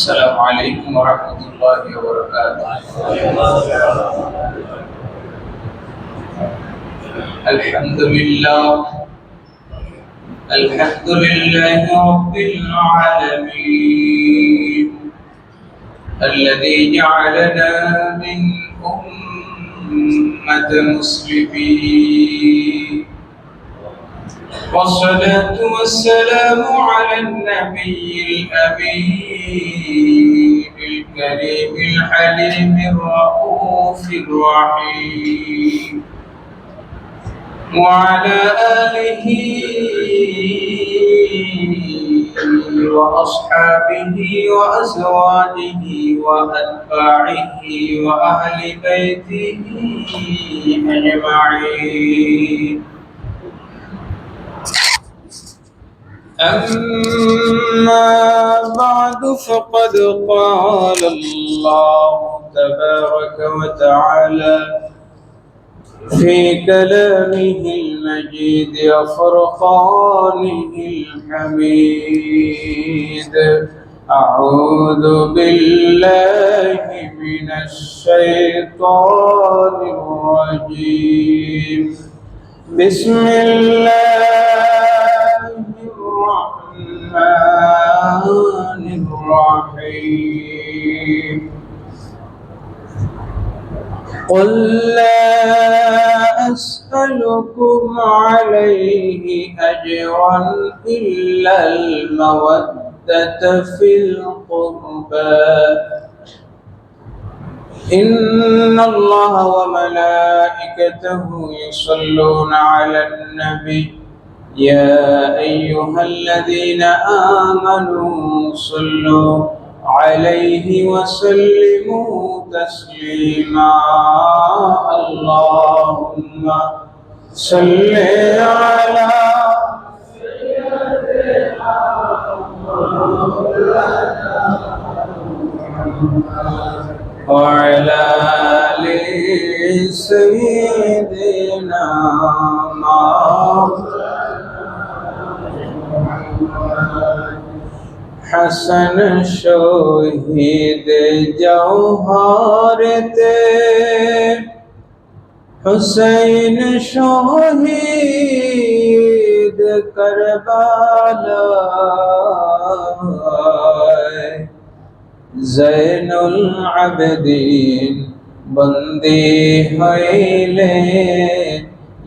السلام عليكم ورحمة الله وبركاته. الحمد لله الحمد لله رب العالمين الذي جعلنا من أمة مسلمين، والصلاة والسلام على النبي الأمين الكريم الحليم الرؤوف الرحيم، وعلى آله وأصحابه وأزواجه وأتباعه وأهل بيته أجمعين. أما بعد فقد قال الله تبارك وتعالى في كلامه المجيد وفرقانه الحميد: أعوذ بالله من الشيطان الرجيم. بسم الله الرحمن الرحيم. قل لا أسألكم عليه أجرا إلا المودة في القربى، إن الله وملائكته يصلون على النبي يا أيها الذين آمنوا صلوا عليه وسلموا تسليما. اللهم صل على سيدنا وعلى آل سيدنا حسن شهید جوہرتے، حسین شہید کربلا، زین العابدین بندی ہইলে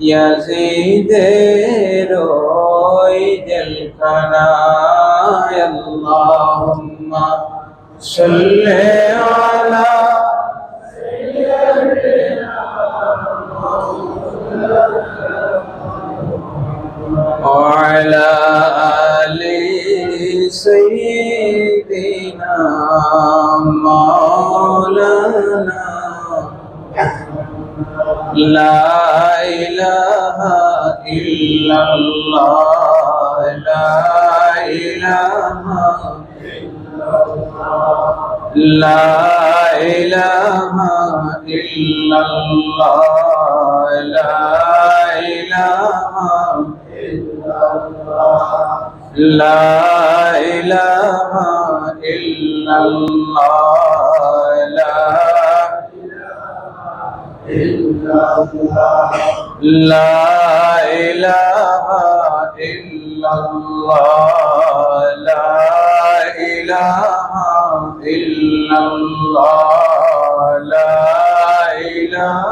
Yazid রয় জেলখানা। আল্লাহুম্মা সাল্লি আলা সাইয়্যিদিনা ওয়া আলা আলি সাইয়্যিদিনা মাওলানা। لا إله إلا الله، لا إله إلا الله، لا إله إلا الله، لا إله إلا الله، لا إله إلا الله، لا لا إله إلا الله، لا إله إلا الله، لا إله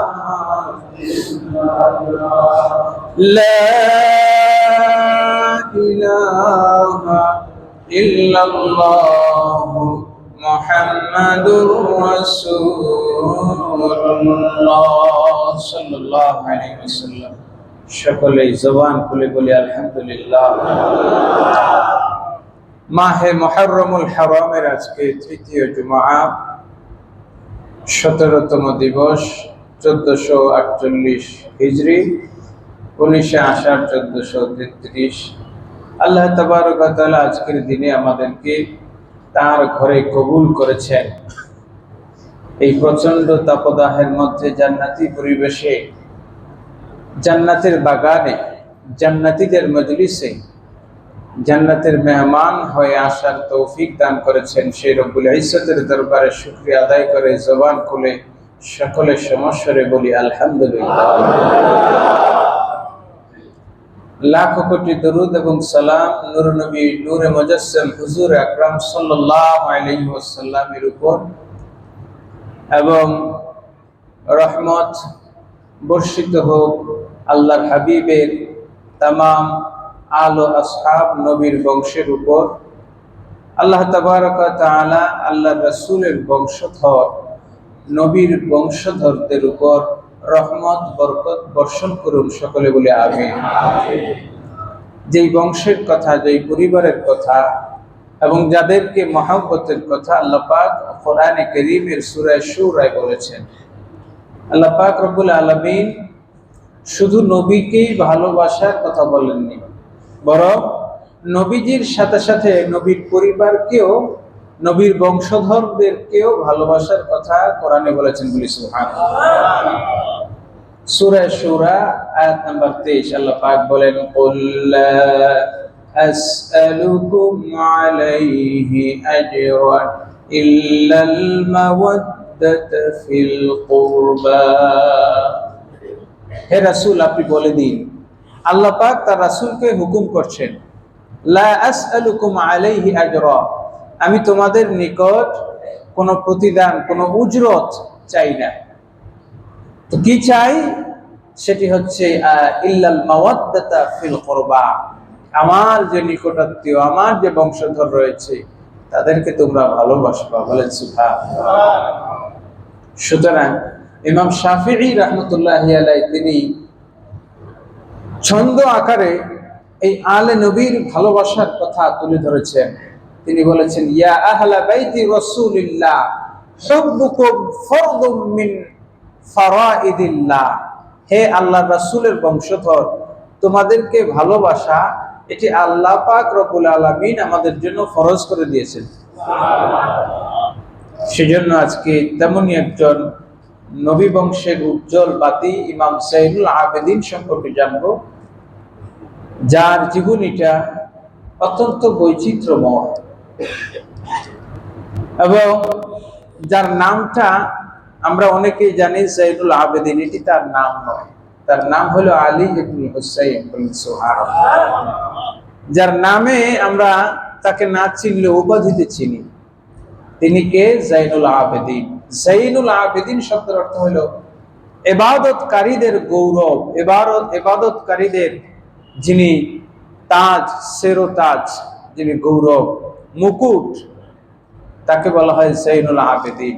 إلا الله، لا إله إلا الله محمد রাসূলুল্লাহ সাল্লাল্লাহু আলাইহি ওয়াসাল্লাম। সকলেই জবান খুলে বলি আলহামদুলিল্লাহ। মাহে মুহররমুল হারামের আজকে তৃতীয় জুমআ, 17তম দিবস, 1448 হিজরি, 19 আষাঢ় 1433। আল্লাহ তাবারক ওয়া তাআলা আজকের দিনে আমাদেরকে তার ঘরে কবুল করেছেন। এই প্রচন্ড তাপদাহের মধ্যে জান্নাতি পরিবেশে, জান্নাতের বাগানে, জান্নাতীদের মজলিসে জান্নাতের মেহমান হয়ে আসার তৌফিক দান করেছেন, সেই রব্বুল ইজ্জতের দরবারে শুকরিয়া আদায় করে জবান খুলে সকলের সমস্যারে বলি আলহামদুলিল্লাহ। লাখো কোটি দরুদ এবং সালাম নূর নবী নূরে মুজাসসাম হুজুর আকরাম সাল্লাল্লাহু আলাইহি ওয়াসাল্লামের উপর এবং রহমত বর্ষিত হোক আল্লাহর হাবিবের তামাম আলো আসহাব নবীর বংশের উপর। আল্লাহ তাবারক ওয়া তাআলা আল্লাহর রাসূলের বংশধর নবীর বংশধরদের উপর রহমত বরকত বর্ষণ করুন, সকলে বলে আমিন। যেই বংশের কথা, যেই পরিবারের কথা এবং যাদেরকে মহব্বতের কথা আল্লাহ পাক কোরআনে কারীমের সূরা শুরায় বলেছেন। আল্লাহ পাক রব্বুল আলামিন শুধু নবীকেই ভালোবাসার কথা বলেননি, বরং নবীজির সাথে সাথে নবীর পরিবারকেও, নবীর বংশধরদেরকেও ভালোবাসার কথা কোরআনে বলেছেন বলি সুবহানাল্লাহ। সূরা শুরা আয়াত নাম্বার 23 আল্লাহ পাক বলেন, কুল লা আসআলুকুম আলাইহি আজরান ইল্লাল মাওয়াদ্দাতা ফিল কুরবা। হে রাসূল, আপনি বলে দিন, আল্লাহ পাক তার রাসূলকে হুকুম করছেন, লা আসআলুকুম আলাইহি আজরা, আমি তোমাদের নিকট কোনো প্রতিদান, কোনো উজরত চাই না। তো কি চাই? সেটি হচ্ছে ইল্লাল মাওয়াদ্দাতা ফিল কুরবা, আমার যে নিকটাত্মীয়, আমার যে বংশধর রয়েছে তাদেরকে তোমরা ভালোবাসবা। বলেন সুবহানাল্লাহ। সুতরাং ইমাম শাফিঈ রাহমাতুল্লাহি আলাইহি তিনি ছন্দ আকারে এই আলে নবীর ভালোবাসার কথা তুলে ধরেছেন। তিনি বলেছেন, ইয়া আহলা বাইতি রাসূলিল্লাহ হুব্বুকুম ফারদুম মিন ফারাইদিল্লাহ, হে আল্লাহর রাসূলের বংশধর, তোমাদেরকে ভালোবাসা এটি আল্লাহ পাক রব্বুল আলামিন আমাদের জন্য ফরজ করে দিয়েছেন। সেজন্য আজকে তেমনই একজন নবী বংশের উজ্জ্বল বাতি ইমাম যায়নুল আবেদিন সম্পর্কে জানবো, যার জীবনীটা অত্যন্ত বৈচিত্র্যময় এবং যার নামটা আমরা অনেকেই জানি যায়নুল আবেদিন, এটি তার নাম নয়, তার নাম হলো আলী ইবনে হুসাইন। সুবহানাল্লাহ। যার নামে আমরা তাকে না চিনলে উপাধিতে চিনি, তিনি কে? যায়নুল আবেদিন। যায়নুল আবেদিন শব্দের অর্থ হলো ইবাদতকারীদের গৌরব, ইবাদতকারীদের যিনি তাজ, সেরোতাজ, যিনি গৌরব, মুকুট, তাকে বলা হয় যায়নুল আবেদিন।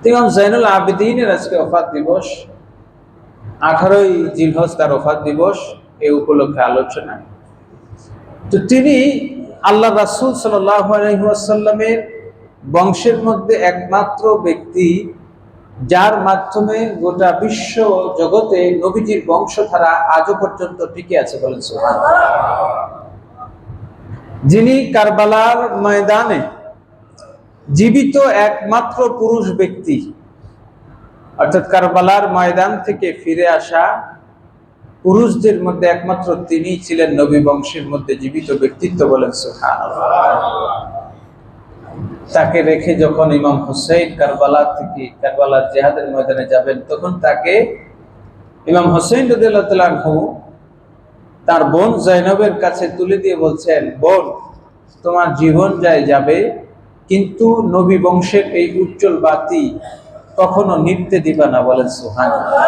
ইমাম যায়নুল আবেদিনের আজকে ওফাত দিবস, 18ই জিলহজ তার ওফাত দিবস, এই উপলক্ষে আলোচনা। তো তিনি আল্লাহ রাসূল সাল্লাল্লাহু আলাইহি ওয়াসাল্লামের বংশের মধ্যে একমাত্র ব্যক্তি যার মাধ্যমে গোটা বিশ্ব জগতে নবীজির বংশধারা আজও পর্যন্ত টিকে আছে। বলেন সুবহানাল্লাহ। যিনি কারবালার ময়দানে জীবিত একমাত্র পুরুষ ব্যক্তি, অর্থাৎ কারবালার ময়দান থেকে ফিরে আসা পুরুষদের মধ্যে একমাত্র তিনি ছিলেন নবী বংশের মধ্যে জীবিত ব্যক্তিত্ব। বলেন সুবহানাল্লাহ। তাকে রেখে যখন ইমাম হুসাইন কারবালার জিহাদের ময়দানে যাবেন, তখন তাকে ইমাম হুসাইন রাদিয়াল্লাহু তাআলা আনহু তার বোন যায়নবের কাছে তুলে দিয়ে বলছেন, বোন, তোমার জীবন যাবে, কিন্তু নবী বংশের এই উজ্জ্বল বাতি কখনো নিভতে দিবা না। বলেন সুবহানাল্লাহ।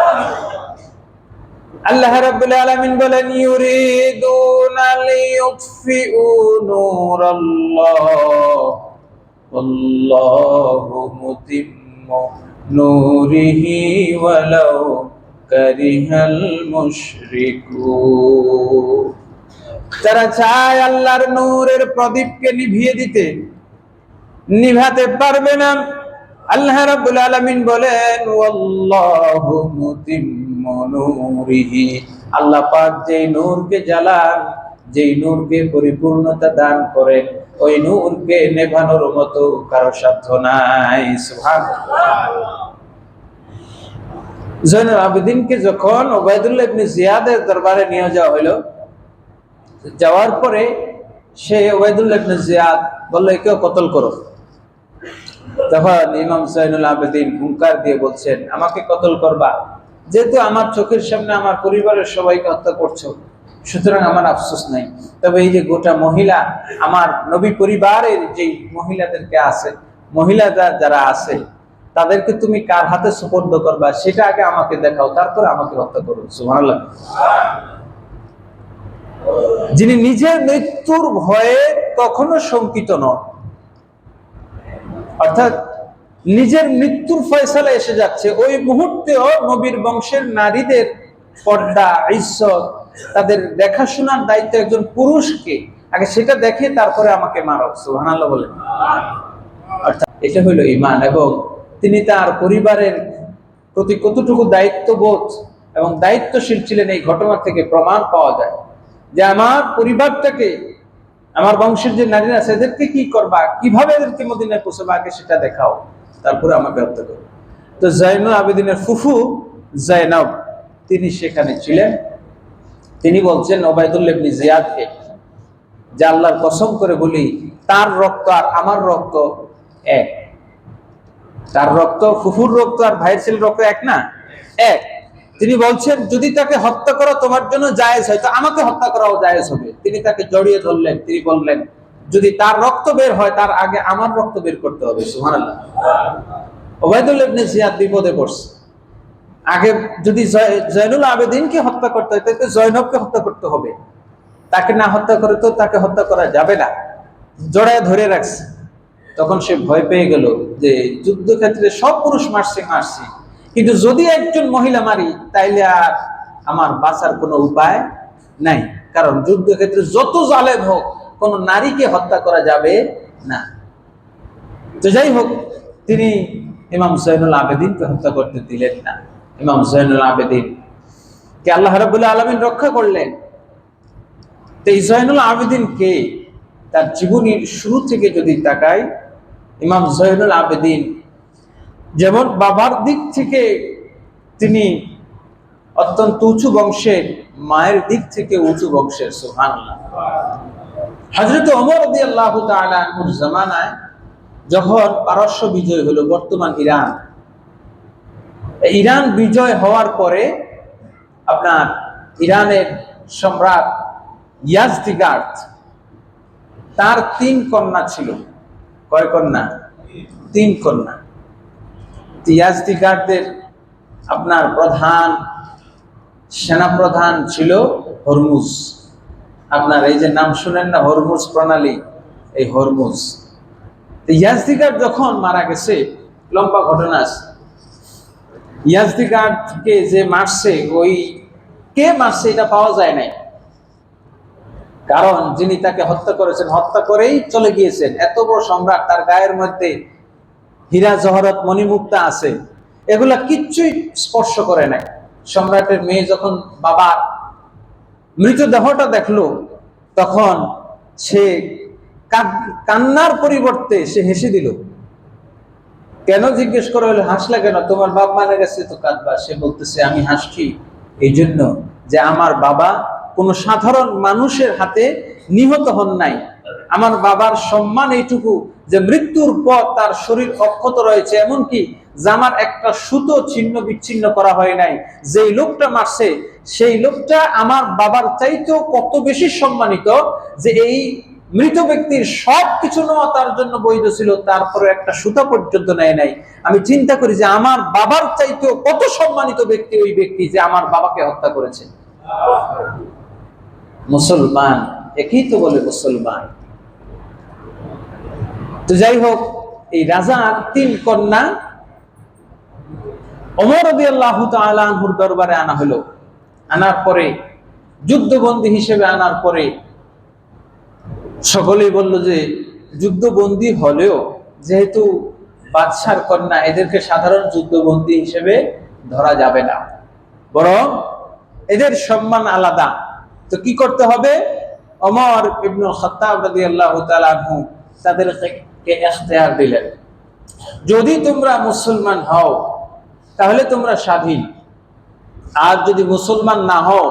আল্লাহ রাব্বুল আলামিন বলেন, ইউরিদুনা লিইউতফিউ নূরাল্লাহ আল্লাহু মুতিম্মু নূরিহি ওয়ালাউ কারিহাল মুশরিকুন। তারা চায় আল্লাহর নূরের প্রদীপকে নিভিয়ে দিতে, নিভাতে পারবে না। আল্লাহ রাব্বুল আলামিন বলেন, ওয়াল্লাহু মুতিম্মু নূরিহি, আল্লাহ পাক যেই নূরকে জ্বালান, যেই নূরকে পরিপূর্ণতা দান করেন, ওই নূরকে নেভানোর মতো কারো সাধ্য নাই। সুবহানাল্লাহ। যায়নুল আবেদিনকে যখন উবাইদুল্লাহ ইবনে জিয়াদের দরবারে নিয়ে যাওয়া হলো, যাওয়ার পরে সে ওবায়দুল্লাহ ইবনে জিয়াদ বলল, একেও কতল করো। তখন ইমাম জয়নুল আবেদিন হুঙ্কার দিয়ে বলছেন, আমাকে কতল করবা? যেহেতু আমার চোখের সামনে আমার পরিবারের সবাইকে হত্যা করছো, সুতরাং আমার আফসোস নাই। তবে এই যে গোটা মহিলা, আমার নবী পরিবারের যে মহিলাদেরকে আছে, মহিলারা যারা আছে, তাদেরকে তুমি কার হাতে সুপর্দ করবা সেটা আগে আমাকে দেখাও, তারপর আমাকে হত্যা করো। সুবহানাল্লাহ। যিনি নিজের মৃত্যুর ভয়ে কখনো শঙ্কিত নন, অর্থাৎ নিজের মৃত্যুর ফয়সালা এসে যাচ্ছে, ওই মুহূর্তেও নবীর বংশের নারীদের পর্দা, ইজ্জত, তাদের দেখাশোনার দায়িত্ব একজন পুরুষকে, আগে সেটা দেখে তারপরে আমাকে মারো। সুবহানাল্লাহ বলেন। অর্থাৎ এটা হলো ঈমান, এবং তিনি তার পরিবারের প্রতি কতটুকু দায়িত্ববোধ এবং দায়িত্বশীল ছিলেন এই ঘটনা থেকে প্রমাণ পাওয়া যায়। যে আমার পরিবারটাকে, আমার বংশের যে নারীরা আছে এদেরকে কি করবা, কিভাবে এদেরকে মদিনায় পৌঁছাবা, আগে সেটা দেখাও, তারপরে আমাকে হত্যা করো। তো জয়নুল আবেদিনের ফুফু জায়নব তিনি সেখানে ছিলেন। তিনি বলছেন ওবায়দুল্লাহ ইবনে জিয়াদকে, যে আল্লাহর কসম করে বলি, তার রক্ত আর আমার রক্ত এক। তার রক্ত, ফুফুর রক্ত আর ভাইয়ের ছেলের রক্ত এক না? এক। তিনি বলছেন, যদি তাকে হত্যা করা তোমার জন্য জায়েজ হয়, তো আমাকে হত্যা করাও জায়েজ হবে। তিনি তাকে জড়িয়ে ধরলেন, তিনি বললেন, যদি তার রক্ত বের হয় তার আগে আমার রক্ত বের করতে হবে। সুবহানাল্লাহ। ওবায়দুল্লাহ ইবনে জিয়াদ বিপদে পড়ছে। আগে যদি জয়নুল আবেদিনকে হত্যা করতে হয়, তাহলে জয়নবকে হত্যা করতে হবে। তাকে না হত্যা করে তো তাকে হত্যা করা যাবে না, জড়ায় ধরে রাখছে। তখন সে ভয় পেয়ে গেল যে যুদ্ধক্ষেত্রে সব পুরুষ মারছে, কিন্তু যদি একজন মহিলা মারি তাইলে আর আমার বাঁচার কোনো উপায় নাই, কারণ যুদ্ধক্ষেত্রে যত জালেম হোক কোন নারীকে হত্যা করা যাবে না। তো যাই হোক, তিনি ইমাম জয়নুল আবেদিনকে হত্যা করতে দিলেন না। ইমাম জয়নুল আবেদিন কে আল্লাহ রাব্বুল আলামিন রক্ষা করলেন। তো এই জয়নুল আবেদিন কে? তার জীবনীর শুরু থেকে যদি তাকাই, ইমাম জয়নুল আবেদিন যেমন বাবার দিক থেকে তিনি অত্যন্ত উঁচু বংশের, মায়ের দিক থেকে উঁচু বংশের। সুবহানাল্লাহ। হযরত ওমর রাদিয়াল্লাহু তাআলা আনহুর জামানায় যখন পারস্য বিজয় হলো, বর্তমান ইরান, ইরান বিজয় হওয়ার পরে আপনার ইরানের সম্রাট ইয়াজদিগার্দ, তার 3 কন্যা ছিল। কয় কন্যা? 3 কন্যা। ইয়াজদিগার্দের আপনার প্রধান সেনাপ্রধান ছিল হরমুজ। আপনার এই যে নাম শুনেন না, হরমুজ প্রণালী, এই হরমুজ। ইয়াজদিগার্দ যখন মারা গেছে, লম্বা ঘটনা আছে। ইয়াজদিগার্দকে যে মারছে, ওই কে মারছে এটা পাওয়া যায় নাই, কারণ যিনি তাকে হত্যা করেছেন হত্যা করেই চলে গিয়েছেন। এত বড় সম্রাট, তার গায়ের মধ্যে হীরা জহরত মণিমুক্তা আছে, এগুলা কিচ্ছুই স্পর্শ করে নাই। সম্রাটের মেয়ে যখন বাবার মৃতদেহটা দেখলো, তখন সে কান্নার পরিবর্তে সে হেসে দিল। কেন জিজ্ঞেস করা হলো, হাসলা কেন? তোমার বাপ মারা গেছে তো কাঁদবা। সে বলতেছে, আমি হাসছি এই জন্য যে আমার বাবা কোনো সাধারণ মানুষের হাতে নিহত হন নাই। আমার বাবার সম্মান এইটুকু যে মৃত্যুর পর তার শরীর অক্ষত রয়েছে, এমনকি জামার একটা সুতো ছিন্ন বিচ্ছিন্ন করা হয় নাই। যেই লোকটা মারছে সেই লোকটা আমার বাবার চাইতেও কত বেশি সম্মানিত, যে এই মৃত ব্যক্তির সবকিছু নেওয়া তার জন্য বৈধ ছিল, তারপরে একটা সুতা পর্যন্ত নেয় নাই। আমি চিন্তা করি যে আমার বাবার চাইতেও কত সম্মানিত ব্যক্তি ওই ব্যক্তি যে আমার বাবাকে হত্যা করেছে। মুসলমান, একই তো বলে মুসলমান। তো যাই হোক, এই রাজার 3 কন্যা ওমর রাদিয়াল্লাহু তাআলা আনহুর দরবারে আনা হলো। আনার পরে যুদ্ধবন্দী হিসেবে আনার পরে সকলেই বলল যে যুদ্ধবন্দী হলেও যেহেতু বাদশার কন্যা, এদেরকে সাধারণ যুদ্ধবন্দী হিসেবে ধরা যাবে না, বরং এদের সম্মান আলাদা। তো কি করতে হবে? ওমর ইবনুল খাত্তাব রাদিয়াল্লাহু তাআলা আনহু তাদেরকে ইখতিয়ার দিলেন, যদি তোমরা মুসলমান হও তাহলে তোমরা স্বাধীন, আর যদি মুসলমান না হও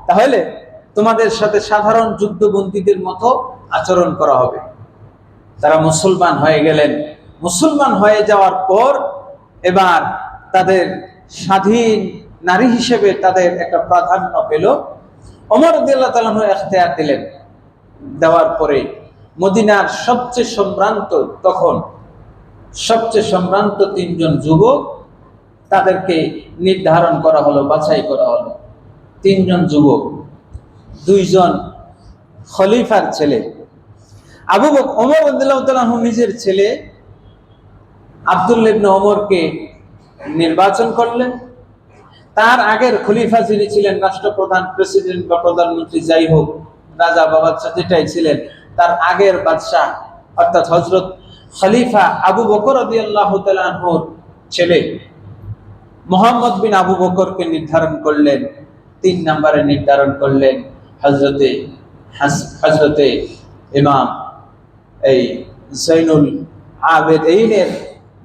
তাহলে তোমাদের সাথে সাধারণ যুদ্ধবন্দীদের মতো আচরণ করা হবে। তারা মুসলমান হয়ে গেলেন। মুসলমান হয়ে যাওয়ার পর এবার তাদের স্বাধীন নারী হিসেবে তাদের একটা প্রাধান্য পেল। ওমর রাদিয়াল্লাহু তাআলা আনহু ইখতিয়ার দিলেন। দেওয়ার পরে মদিনার সবচেয়ে সম্ভ্রান্ত তিনজন যুবক তাদেরকে নির্ধারণ করা হলো, বাছাই করা হলো। তিনজন যুবক, দুইজন খলিফার ছেলে। আবু বকর, ওমর রাদিয়াল্লাহু তাআলা আনহু নিজের ছেলে আব্দুল্লাহ ইবনে ওমরকে নির্বাচন করলেন। তার আগের খলিফা যিনি ছিলেন, রাষ্ট্রপ্রধান, প্রেসিডেন্ট বা প্রধানমন্ত্রী, যাই হোক, রাজা বা বাদশা যেটাই ছিলেন, তার আগের বাদশাহ অর্থাৎ হযরত খলিফা আবু বকর রাদিয়াল্লাহু তাআলা আনহুর ছেলে মুহাম্মদ বিন আবু বকরকে নির্ধারণ করলেন। 3 নম্বরে নির্ধারণ করলেন হযরতে ইমাম এই যাইনুল আবেদিনের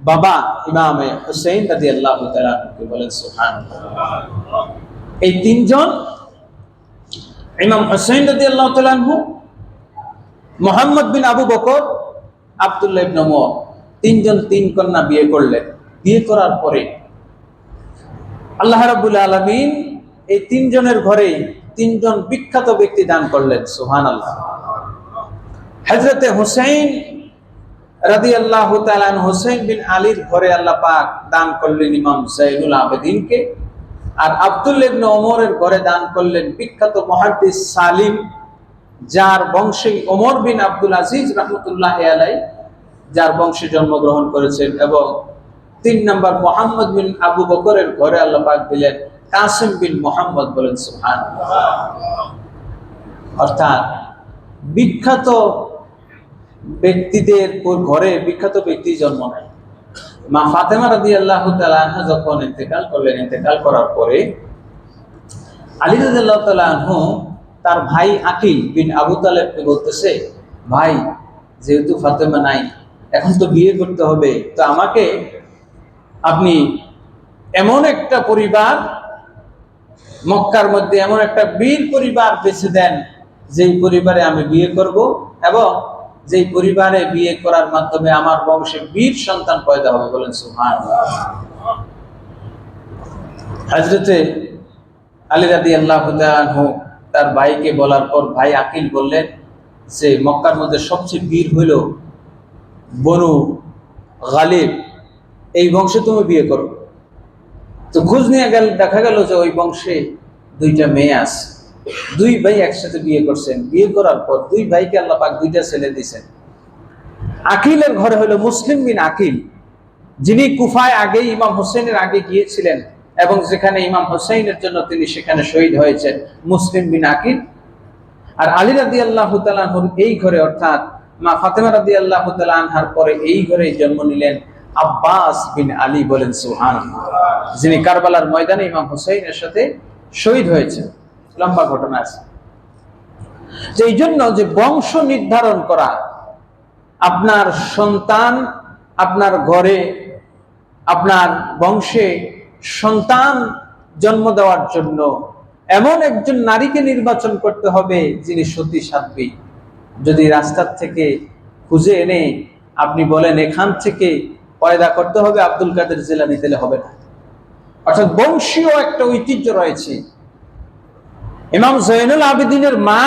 বাবা ইমামে হুসাইন রাদিয়াল্লাহু তাআলা আনহুকে। বলেন সুবহানাল্লাহ। এই তিনজন, ইমাম হুসাইন রাদিয়াল্লাহু তাআলা আনহু, মুহাম্মদ বিন আবু বকর, আব্দুল্লাহ ইবনে ওমর, তিনজন 3 কন্যা বিয়ে করলেন। বিয়ে করার পরে আল্লাহ রাব্বুল আলামিন এই তিনজনের ঘরে 3 জন বিখ্যাত ব্যক্তি দান করলেন। সুবহানাল্লাহ। হযরতে হুসাইন রাদিয়াল্লাহু তাআলা আনহু, হুসাইন বিন আলীর ঘরে আল্লাহ পাক দান করলেন ইমাম যাইনুল আবেদিনকে। আর আব্দুল্লাহ ইবনে ওমরের ঘরে দান করলেন বিখ্যাত মুহাদ্দিস সালিম, যার বংশে ওমর বিন আব্দুল আজিজ রাহমাতুল্লাহি আলাইহি, যার বংশে জন্মগ্রহণ করেছেন। এবং 3 নম্বর মুহাম্মদ বিন আবু বকরের ঘরে আল্লাহ পাক দিলেন কাসিম বিন মুহাম্মদ। বলেন সুবহানাল্লাহ। অর্থাৎ বিখ্যাত ব্যক্তিদের ঘরে বিখ্যাত ব্যক্তি জন্ম নেয়। মা ফাতেমা রাদিয়াল্লাহু তাআলা আনহা যখন ইন্তেকাল করলেন, ইন্তেকাল করার পরে আলী রাদিয়াল্লাহু তাআলা আনহু তার ভাই আকিল বিন আবু তালেবকে বলতেছে, ভাই, যেহেতু ফাতেমা নাই, এখন তো বিয়ে করতে হবে, তো আমাকে আপনি এমন একটা পরিবার, মক্কার মধ্যে এমন একটা বীর পরিবার বেছে দেন, যেই পরিবারে আমি বিয়ে করব এবং যেই পরিবারে বিয়ে করার মাধ্যমে আমার বংশে বীর সন্তান পয়দা হবে। বলেন সুবহানাল্লাহ। হযরতে আলী রাদিয়াল্লাহু তাআলা আনহু তার ভাইকে বলার পর ভাই আকিল বললেন যে মক্কার মধ্যে সবচেয়ে বীর হইল বনু গালিব, এই বংশে তুমি বিয়ে করো। তো খোঁজ নিয়ে দেখা গেল যে ওই বংশে 2টা মেয়ে আছে। 2 ভাই একসাথে বিয়ে করছেন। বিয়ে করার পর 2 ভাইকে আল্লাহ পাক 2টা ছেলে দিয়েছেন। আকিলের ঘরে হলো মুসলিম বিন আকিল, যিনি কুফায় আগে ইমাম হোসেনের আগে গিয়েছিলেন এবং যেখানে ইমাম হোসেনের জন্য তিনি সেখানে শহীদ হয়েছেন, মুসলিম বিন আকিল। আর আলী রাদিয়াল্লাহু তাআলা আনহুর এই ঘরে, অর্থাৎ মা ফাতেমা রাদিয়াল্লাহু তাআলা আনহার পরে এই ঘরে জন্ম নিলেন আব্বাস বিন আলী। বলেন সুবহানাল্লাহ। যিনি কারবালার ময়দানে ইমাম হোসেনের সাথে শহীদ হয়েছেন। লম্বা ঘটনা আছে। যে এই জন্য যে বংশ নির্ধারণ করা, আপনার সন্তান, আপনার ঘরে, আপনার বংশে সন্তান জন্ম দেওয়ার জন্য এমন একজন নারীকে নির্বাচন করতে হবে যিনি সতী সাধ্বী। যদি রাস্তার থেকে খুঁজে এনে আপনি বলেন এখান থেকে পয়দা করতে হবে আব্দুল কাদের জিলানী, দিলে হবে না। অর্থাৎ বংশীয় একটা ঐতিহ্য রয়েছে। ইমাম যাইনুল আবেদিনের মা,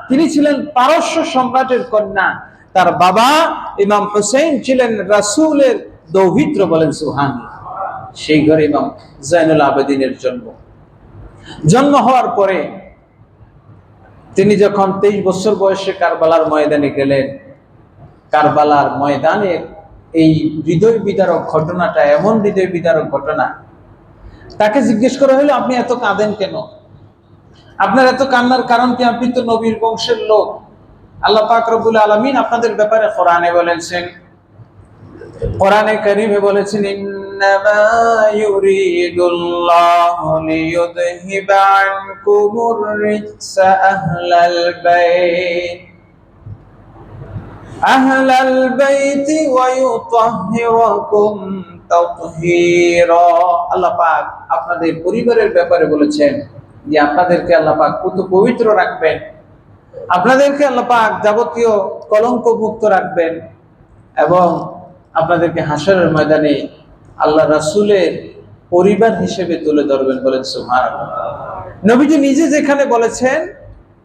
তিনি ছিলেন পারস্য সম্রাটের কন্যা। তার বাবা ইমাম হুসাইন ছিলেন রাসূলের দৌহিত্র। বলেন সুবহানাল্লাহ। সেই ঘরে ইমাম যাইনুল আবেদিনের জন্ম হওয়ার পরে তিনি যখন 23 বছর বয়সে কারবালার ময়দানে গেলেন, কারবালার ময়দানের এই হৃদয় বিদারক ঘটনাটা এমন হৃদয় বিদারক ঘটনা, তাকে জিজ্ঞেস করা হলো, আপনি এত কাঁদেন কেন? আপনার এত কান্নার কারণ কি? আপনি তো নবীর বংশের লোক। আল্লাহ পাক রব্বুল আলামিন আপনাদের ব্যাপারে কোরআনে বলেছেন, কোরআনে কারীমে বলেছেন, ইন্নামা ইউরিদুল্লাহু লিইউযহিবা আনকুমুর রিজসা আহলাল বাইতি ওয়া ইউতাহহিরাকুম তাতহীরা। আল্লাহ পাক আপনাদের পরিবারের ব্যাপারে বলেছেন যে আপনাদেরকে আল্লাহ পাক পুত পবিত্র রাখবেন, আপনাদেরকে আল্লাহ পাক যাবতীয় কলঙ্ক মুক্ত রাখবেন এবং আপনাদেরকে হাসরের ময়দানে আল্লাহ রাসূলের পরিবার হিসেবে তুলে ধরবেন। বলেন সুবহানাল্লাহ। নবীজি নিজে যেখানে বলেছেন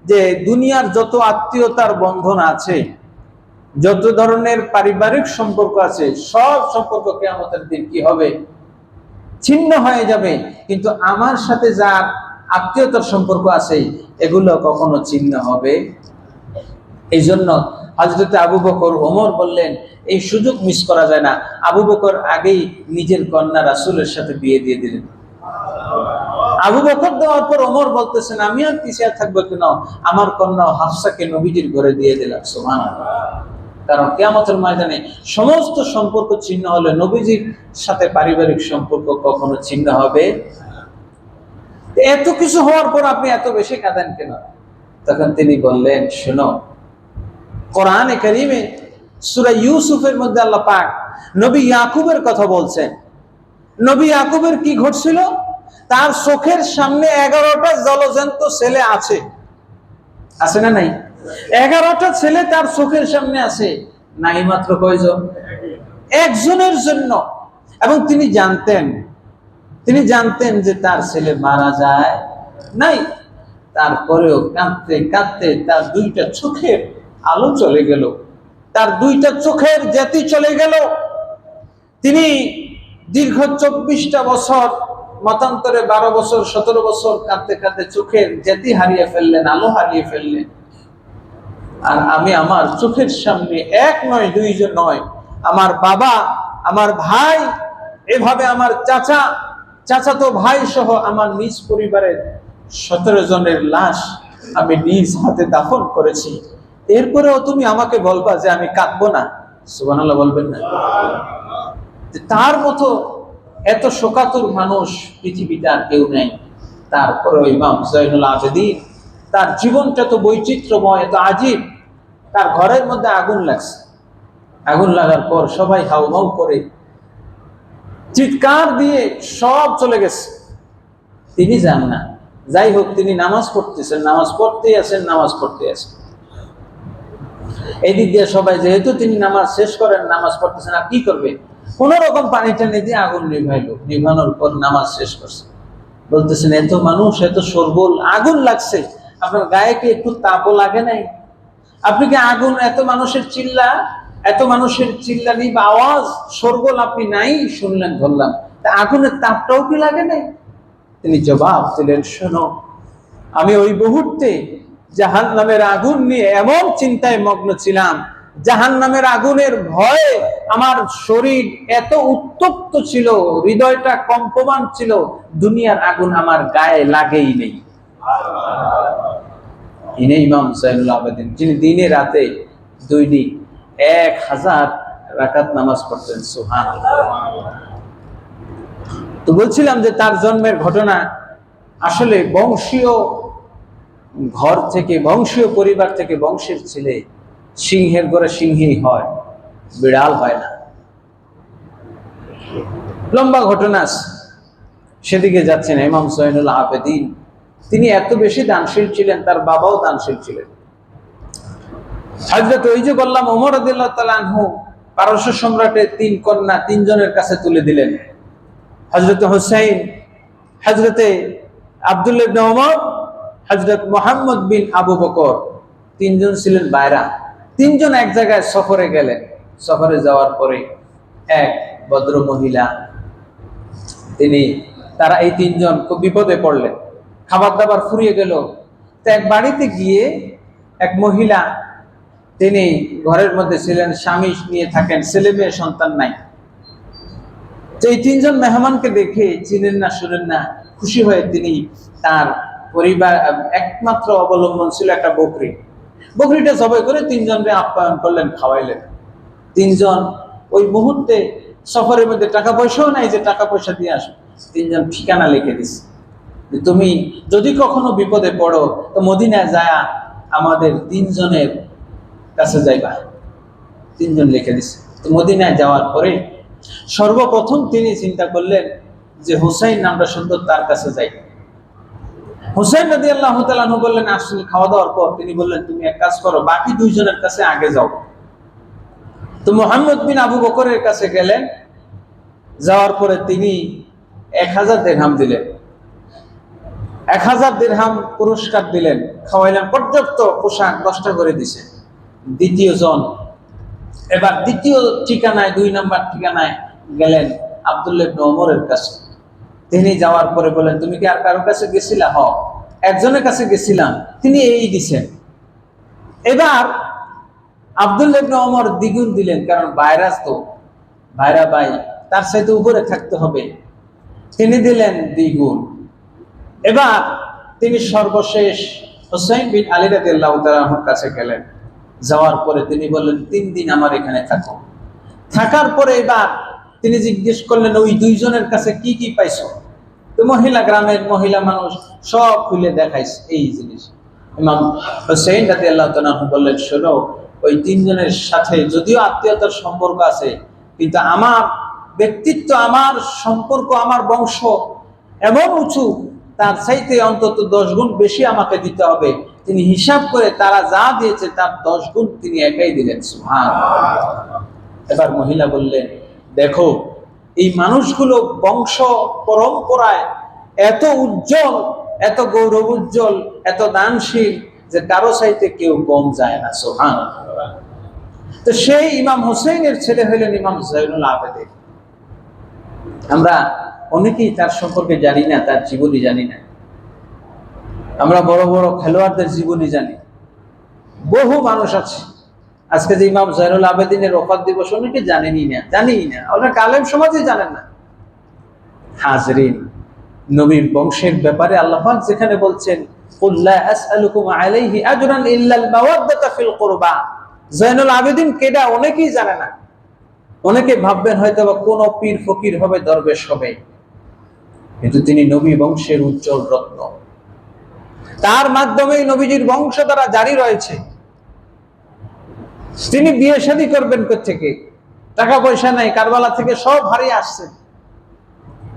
যে দুনিয়ার যত আত্মীয়তার বন্ধন আছে, যত ধরনের পারিবারিক সম্পর্ক আছে, সব সম্পর্ক কিয়ামতের দিন কি হবে? ছিন্ন হয়ে যাবে, কিন্তু আমার সাথে যার আত্মীয়তার সম্পর্ক আছে এগুলো কখনো ছিন্ন হবে। এই জন্য হযরত আবু বকর, ওমর বললেন এই সুযোগ মিস করা যায় না। আবু বকর আগেই নিজের কন্যা রাসূলের সাথে বিয়ে দিয়ে দিলেন। আবু বকর দেওয়ার পর ওমর বলতেছেন আমি আর পিছিয়ে থাকবো কেন, আমার কন্যা হাফসাকে নবীজির ঘরে দিয়ে দিলাম। সুবহানাল্লাহ। কারণ কিয়ামতের ময়দানে সমস্ত সম্পর্ক ছিন্ন হলে নবীজির সাথে পারিবারিক সম্পর্ক কখনো ছিন্ন হবে? এত কিছু হওয়ার পর আপনি এত বেশি কাঁদেন কেন? তখন তিনি বললেন শোনো, কোরআনে কারীমে সূরা ইউসুফের মধ্যে আল্লাহ পাক নবী ইয়াকুবের কথা বলছেন। নবী ইয়াকুবের কি ঘটছিল? তার চোখের সামনে 11টা জলজন্ত ছেলে আছে, আছে না নাই? 11টা ছেলে তার চোখের সামনে আছে, নাই মাত্র কয়জন? একজনের জন্য। এবং তিনি জানতেন যে তার ছেলে মারা যায় নাই, তারপরেও কাঁদতে কাঁদতে তার 2টা চোখের আলো চলে গেল, তার 2টা চোখের জ্যোতি চলে গেল। তিনি দীর্ঘ 24টা বছর, মতান্তরে 12 বছর 17 বছর কাঁদতে কাঁদতে চোখের জ্যোতি হারিয়ে ফেললেন, আলো হারিয়ে ফেললেন। আর আমি আমার চোখের সামনে 1 নয় 2 জন নয়, আমার বাবা, আমার ভাই, এভাবে আমার চাচাতো ভাই সহ আমার নিজ পরিবারের 17 জনের লাশ আমি নিজ হাতে দাফন করেছি। এরপরেও তুমি আমাকে বলবা যে আমি কাঁদবো না? সুবহানাল্লাহ বলবেন না? তার মতো এত শোকাতুর মানুষ পৃথিবীতে আর কেউ নেই। তারপরে ইমাম জয়নুল আবেদিন, তার জীবনটা তো বৈচিত্র্যময়, এত আজীব। তার ঘরের মধ্যে আগুন লাগছে, আগুন লাগার পর সবাই হাউমাউ করে চিৎকার দিয়ে সব চলে গেছে, তিনি যান না। যাই হোক, তিনি নামাজ পড়তেছেন, নামাজ পড়তেই আছেন। এদিক দিয়ে সবাই, যেহেতু তিনি নামাজ শেষ করেন, নামাজ পড়তেছেন, আর কি করবে? কোন রকম পানি টানি দিয়ে আগুন নিভাইলো। নিভানোর পর নামাজ শেষ করছে। বলতেছেন এত মানুষ, এত শোরগোল, আগুন লাগছে, আপনার গায়ে কি একটু তাপও লাগে নাই? আপনি কি আগুন, এত মানুষের চিল্লানি বা আওয়াজ, শোরগোল আপনি নাই শুনলেন, ধরলাম, তা আগুনের তাপটাও কি লাগে নাই? তিনি জবাব দিলেন শোনো, আমি ওই মুহূর্তে জাহান্নামের আগুন নিয়ে এমন চিন্তায় মগ্ন ছিলাম, জাহান্নামের আগুনের ভয়ে আমার শরীর এত উত্তপ্ত ছিল, হৃদয়টা কম্পমান ছিল, দুনিয়ার আগুন আমার গায়ে লাগেই নেই। ইনি ইমাম জয়নুল আবেদিন, যিনি দিনে রাতে 1000 রাকাত নামাজ পড়তেন। সুবহানাল্লাহ। তো বলছিলাম যে তার জন্মের ঘটনা আসলে বংশীয় ঘর থেকে, বংশীয় পরিবার থেকে, বংশের ছেলে সিংহের ঘরে সিংহই হয়, বিড়াল হয় না। লম্বা ঘটনা, সেদিকে যাচ্ছেন। ইমাম জয়নুল আবেদিন তিনি এত বেশি দানশীল ছিলেন, তার বাবাও দানশীল ছিলেন। হযরত, ওই যে বললাম, ওমর রাদিয়াল্লাহু তাআলা আনহু পারস্য সম্রাটের 3 কন্যা 3 জনের কাছে তুলে দিলেন। হযরত হুসাইন, হযরতে আব্দুল্লাহ ইবনে ওমর, হযরত মুহাম্মদ বিন আবু বকর, 3 জন ছিলেন বাইরা। 3 জন এক জায়গায় সফরে গেলেন। সফরে যাওয়ার পরে এক ভদ্র মহিলা, তারা এই 3 জন খুব বিপদে পড়লেন, খাবার দাবার ফুরিয়ে গেল। তো এক বাড়িতে গিয়ে এক মহিলা, তিনি ঘরের মধ্যে ছিলেন, স্বামী নিয়ে থাকেন, ছেলে মেয়ে সন্তান নাই। তো এই 3 জন মেহমানকে দেখে চিনেন না শুনেন না, খুশি হয়ে তিনি তার পরিবার, একমাত্র অবলম্বন ছিল একটা বকরিটা জবাই করে 3 জনকে আপ্যায়ন করলেন, খাওয়াইলেন। 3 জন ওই মুহূর্তে, সফরের মধ্যে টাকা পয়সাও নাই যে টাকা পয়সা দিয়ে আসো, 3 জন ঠিকানা লিখে দিছে, তুমি যদি কখনো বিপদে পড়ো তো মদিনায় যায় আমাদের 3 জনের কাছে যাইবা। 3 জন লিখে দিছে। তো মদিনায় যাওয়ার পরে সর্বপ্রথম তিনি চিন্তা করলেন যে হুসাইন নামটা সুন্দর, তার কাছে যাই। হুসাইন রাদিয়াল্লাহু তাআলা আনহু বললেন, আসলে খাওয়া দাওয়ার পর তিনি বললেন, তুমি এক কাজ করো, বাকি দুইজনের কাছে আগে যাও। তো মুহাম্মদ বিন আবু বকরের কাছে গেলেন। যাওয়ার পরে তিনি 1000 দিরহাম দিলেন, 1000 দিরহাম পুরস্কার দিলেন, খাওয়াইলেন, পর্যাপ্ত পোশাক 10টা করে দিছে। দ্বিতীয় জন এবার দ্বিতীয় ঠিকানায়, 2 নম্বর ঠিকানায় গেলেন আব্দুল্লাহ ইবনে ওমরের কাছে। তিনি যাওয়ার পরে বলেন, তুমি কি আর কারোর কাছে গেছিলা? হ, একজনের কাছে গেছিলাম, তিনি এই দিছেন। এবার আব্দুল্লাহ ইবনে ওমর দ্বিগুণ দিলেন, কারণ ভাইরাস তো, ভাইরা ভাই, তার সাথে উপরে থাকতে হবে, তিনি দিলেন দ্বিগুণ। এবার তিনি সর্বশেষ হুসাইন বিন আলী রাদিয়াল্লাহু তাআলার কাছে গেলেন। যাওয়ার পরে তিনি বললেন, 3 দিন আমার এখানে থাকো। থাকার পরে এবার তিনি জিজ্ঞেস করলেন, ওই দুইজনের কাছে কি কি পাইছো? তো মহিলা, গ্রামের মহিলা মানুষ সব খুলে দেখাইছে এই জিনিস। ইমাম হুসাইন রাদিয়াল্লাহু তাআলা বললেন, শোনো, ওই 3 জনের সাথে যদিও আত্মীয়তার সম্পর্ক আছে, কিন্তু আমার ব্যক্তিত্ব, আমার সম্পর্ক, আমার বংশ এমন উঁচু, তার চাইতে অন্তত 10 গুণ বেশি আমাকে দিতে হবে। তিনি হিসাব করে তারা যা দিয়েছে তার 10 গুণ তিনি একাই দিলেন। সুবহানাল্লাহ। এবার মহিলা বললেন, দেখো, এই মানুষগুলো বংশ পরম্পরায় এত উজ্জ্বল, এত গৌরব উজ্জ্বল, এত দানশীল যে কারো চাইতে কেউ কম যায় না। সুবহানাল্লাহ। তো সেই ইমাম হোসেনের ছেলে হইলেন ইমাম জয়নুল আবেদিন। আমরা অনেকেই তার সম্পর্কে জানি না, তার জীবনী জানি না। আমরা বড় বড় খেলোয়াড়দের জীবনী জানি, বহু মানুষ আছে। আজকে যে ইমাম জয়নুল আবেদিনের ওফাত দিবস অনেকে জানেনই না, অনেক আলেম সমাজে জানেন না। হাজরিন, নবীর বংশের ব্যাপারে আল্লাহ পাক যেখানে বলছেন, কুল লা আসআলুকুম আলাইহি আজরান ইল্লাল মাওয়াদ্দাতা ফিল কুরবা, জয়নুল আবেদিন কেডা অনেকেই জানে না। অনেকে ভাববেন হয়তো বা কোন পীর ফকির হবে, দরবেশ হবে, কিন্তু তিনি নবী বংশের উজ্জ্বল রত্ন। তার মাধ্যমেই নবীজির বংশধারা জারি রয়েছে। তিনি বিয়ে শাদী করবেন কোত্থেকে? টাকা পয়সা নাই, কারবালা থেকে সব হারিয়ে আসছে।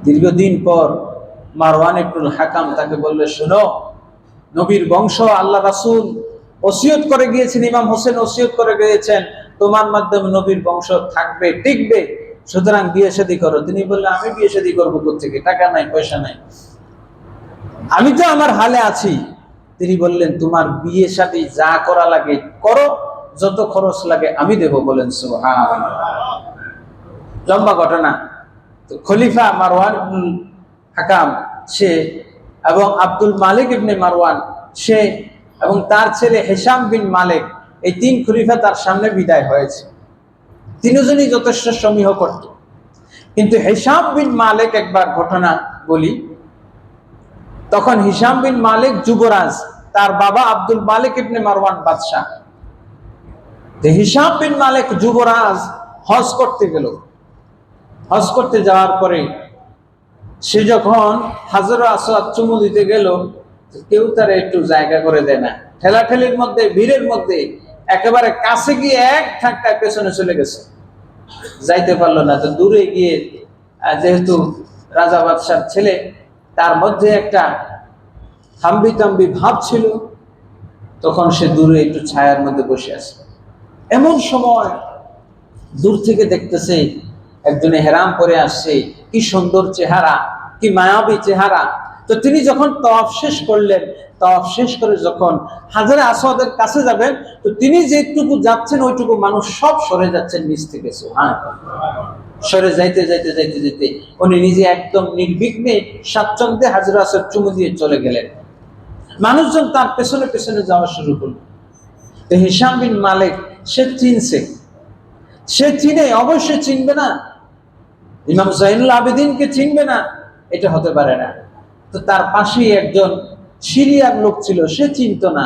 দীর্ঘদিন পর মারওয়ান ইবনুল হাকাম তাকে বললে, শোনো, নবীর বংশ, আল্লাহ রাসূল ওসিয়ত করে গিয়েছেন, ইমাম হোসেন ওসিয়ত করে গিয়েছেন, তোমার মাধ্যমে নবীর বংশ থাকবে, টিকবে, সুতরাং বিয়ে শাদী করো। তিনি বললেন, আমি বিয়ে শাদী করবো কোত্থেকে? টাকা নাই, পয়সা নাই, আমি তো আমার হালে আছি। তিনি বললেন, তোমার বিয়ে শাদী যা করা লাগে করো, যত খরচ লাগে আমি দেব। বলেন সুবহানাল্লাহ। লম্বা ঘটনা। তো খলিফা মারওয়ান ইবনুল হাকাম সে এবং আব্দুল মালিক ইবনে মারওয়ান সে এবং তার ছেলে হিশাম বিন মালিক, এই 3 খলিফা তার সামনে বিদায় হয়েছে। তিনজনই যথেষ্ট সমীহ করত, কিন্তু হিশাম বিন মালিক, একবার ঘটনা বলি, তখন হিশাম বিন মালিক যুবরাজ, তার বাবা আব্দুল মালিক ইবনে মারওয়ান বাদশাহ। হিশাম বিন মালিক যুবরাজ হজ করতে গেল। হজ করতে যাওয়ার পরে সে যখন হাজরে আসওয়াদ চুমু দিতে গেল, কেউ তার একটু জায়গা করে দেয় না। ঠেলাঠেলির মধ্যে, ভিড়ের মধ্যে একেবারে কাছে গিয়ে এক ধাক্কায় পেছনে চলে গেছে, যাইতে পারলো না। তো দূরে গিয়ে, যেহেতু রাজা বাদশার ছেলে, তার মধ্যে একটা হাম্বি ভাব ছিল, তখন সে দূরে একটু ছায়ার মধ্যে বসে আছে। এমন সময় দূর থেকে দেখতেছে একজনে হেরাম পরে আসছে, কি সুন্দর চেহারা, কি মায়াবী চেহারা। তো তিনি যখন তওয়াফ শেষ করলেন, তওয়াফ শেষ করে যখন হাজরে আসওয়াদের কাছে যাবেন, তো তিনি যেটুকু যাচ্ছেন ওইটুকু মানুষ সব সরে যাচ্ছেন নিচ থেকে। সুবহানাল্লাহ। সরে যাইতে যাইতে যাইতে যাইতে উনি নিজে একদম নির্বিঘ্নে স্বাচ্ছন্দ্যে হাজরে আসওয়াদ চুমু দিয়ে চলে গেলেন। মানুষজন তার পেছনে পেছনে যাওয়া শুরু করল। তো হিশাম বিন মালিক সে চিনছে, সে চিনে, অবশ্যই চিনবে না, ইমাম জয়নুল আবেদিনকে চিনবে না, এটা হতে পারে না। তো তার পাশেই একজন সিরিয়ার লোক ছিল, সে চিনতো না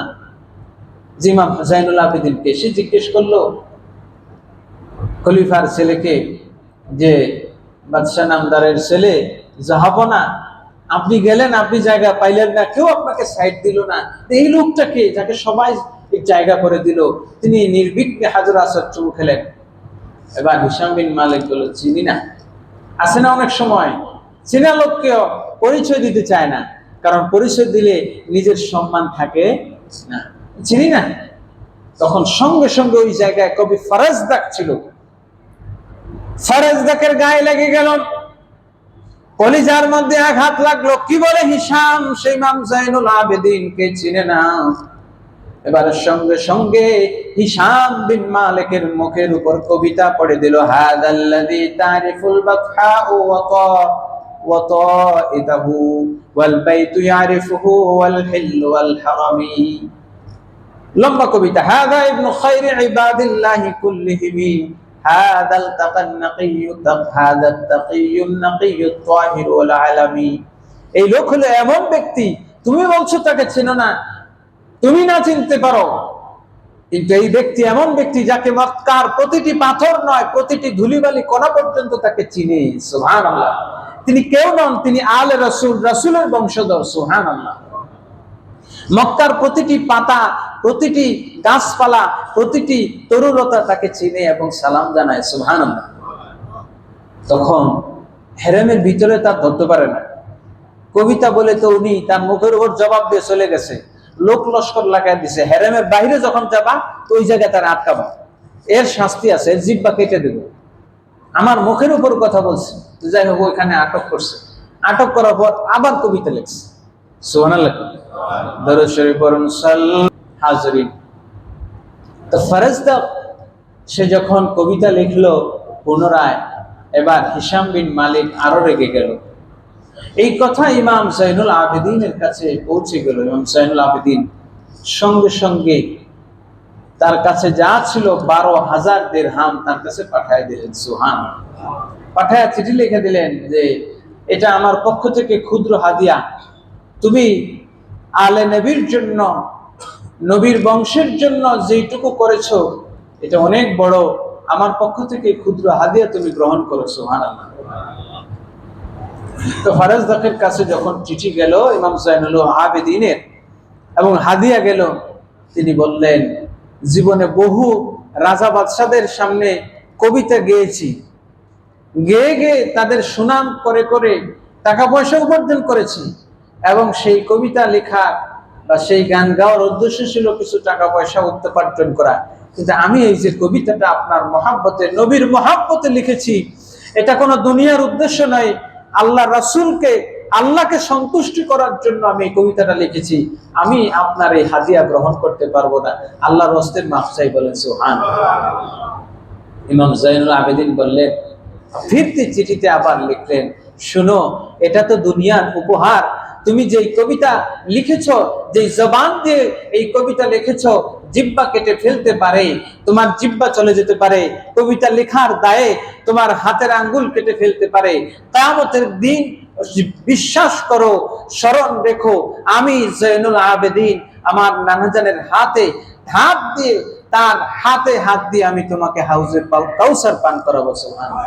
যে ইমাম জয়নুল আবেদিনকে। সে জিজ্ঞেস করলো খলিফার ছেলেকে যে, বাদশাহ নামদারের ছেলে জাহাবনা, আপনি গেলেন, আপনি জায়গা পাইলেন না, কেউ আপনাকে সাইড দিল না, এই লোকটাকে যাকে সবাই জায়গা করে দিল, তিনি নির্বিঘ্নে হাজরে আসওয়াদ চুমু খেলেন। এবার হিশাম বিন মালিক বলল, চিনি না। আছে না অনেক সময় চেনা লোককে পরিচয় দিতে চায় না, কারণ পরিচয় দিলে নিজের সম্মান থাকে না, চিনি না। তখন সঙ্গে সঙ্গে ওই জায়গায় কবি ফারাজদাক ছিল, ফারাজদাকের গায়ে লেগে গেল, কলিজার মধ্যে আঘাত লাগলো। কি বলে হিশাম সেই ইমাম জাইনুল আবেদিনকে চিনে না। এবার সঙ্গে সঙ্গে হিশাম বিন মালিকের মুখের উপর কবিতা পড়ে দিল, হাদাল্লাযী তারিফুল বাতহা ওয়া তাইদাহু ওয়াল বাইতু ইয়ারিফুহু ওয়াল হিল ওয়াল হারামি। লম্বা কবিতা। হাদা ইবনু খায়রি ইবাদিল্লাহি কুল্লিহিমি হাদাল তাকান নাকিয়্যু হাদাত তাকিয়্যুন নাকিয়্যুত তাহির ওয়াল আলামি। এই লোক হলো এমন ব্যক্তি, তুমি বলছো তাকে চেনো না, তুমি না চিনতে পারো, কিন্তু এই ব্যক্তি এমন ব্যক্তি যাকে মক্কার প্রতিটি পাথর নয়, প্রতিটি ধুলিবালি কণা পর্যন্ত তাকে চিনে। সুবহানাল্লাহ। তিনি কেউ নন, তিনি আলে রাসূল, রাসূলের বংশধর। সুবহানাল্লাহ। মক্কার প্রতিটি পাতা, প্রতিটি গাছপালা, প্রতিটি তরুলতা তাকে চিনে এবং সালাম জানায়। সুবহানাল্লাহ। তখন হেরেমের ভিতরে তার ধরতে পারে না, কবিতা বলে তো উনি তার মুখের উপর জবাব দিয়ে চলে গেছে, লোক লস্কর লাগাই দিছে। হেরেমের বাইরে যখন যাবা তো ওই জায়গায় তার আটকাবা, এর শাস্তি আছে, এর জিহ্বা কেটে দেব। আমার মুখের উপর কথা বলছে, যাই হোক ওইখানে আটক করছে। আটক করার পর আবার কবিতা লিখছে। সুবহানাল্লাহ। দরুদ শরীফ পড়ুন। হাজিরিন, তো ফারাজদাক সে যখন কবিতা লিখলো পুনরায়, এবার হিশাম বিন মালিক আরো রেগে গেল। এই কথা ইমাম জাইনুল আবেদিনের কাছে পৌঁছে গেল। ইমাম জাইনুল আবেদিন সঙ্গে সঙ্গে তার কাছে যা ছিল 12,000 দিরহাম তার কাছে পাঠিয়ে দিলেন। সুবহানাল্লাহ। পাঠায় চিঠি লিখে দিলেন যে এটা আমার পক্ষ থেকে ক্ষুদ্র হাদিয়া, তুমি আলে নবীর জন্য, নবীর বংশের জন্য যেটুকু করেছো এটা অনেক বড়, আমার পক্ষ থেকে ক্ষুদ্র হাদিয়া তুমি গ্রহণ করো। সুবহানাল্লাহ। তো ফারাজদাকের কাছে যখন চিঠি গেল ইমাম জাইনুল আবেদিনের এবং হাদিয়া গেল, তিনি বললেন, জীবনে বহু রাজা বাদশাদের সামনে কবিতা গেয়েছি, গেয়ে গেয়ে তাদের সুনাম করে করে টাকা পয়সা উপার্জন করেছি, এবং সেই কবিতা লেখা বা সেই গান গাওয়ার উদ্দেশ্য ছিল কিছু টাকা পয়সা উপার্জন করা। কিন্তু আমি এই যে কবিতাটা আপনার মহাব্বতে, নবীর মহাব্বতে লিখেছি, এটা কোনো দুনিয়ার উদ্দেশ্য নয়, আল্লাহ রাসূলকে, আল্লাহকে সন্তুষ্টি করার জন্য আমি এই কবিতাটা লিখেছি। আমি আপনার এই হাদিয়া গ্রহণ করতে পারবো না, আল্লাহর হস্তের মাফ চাই। বলেন সুবহানাল্লাহ। ইমাম জাইনুল আবেদিন বললেন, ফিরতি চিঠিতে আবার লিখলেন, শুনো, এটা তো দুনিয়ার উপহার, তুমি যেই কবিতা লিখেছ, যেই জবান দিয়ে এই কবিতা লিখেছ, জিহ্বা কেটে ফেলতে পারে, তোমার জিহ্বা চলে যেতে পারে, কবিতা লেখার দায়ে তোমার হাতের আঙ্গুল কেটে ফেলতে পারে। কিয়ামতের দিন বিশ্বাস করো, স্মরণ রেখো, আমি জাইনুল আবেদিন আমার নানাজানের হাতে হাত দিয়ে, তার হাতে হাত দিয়ে আমি তোমাকে হাউজে কাউসার পান করাবো। সুবহানাল্লাহ।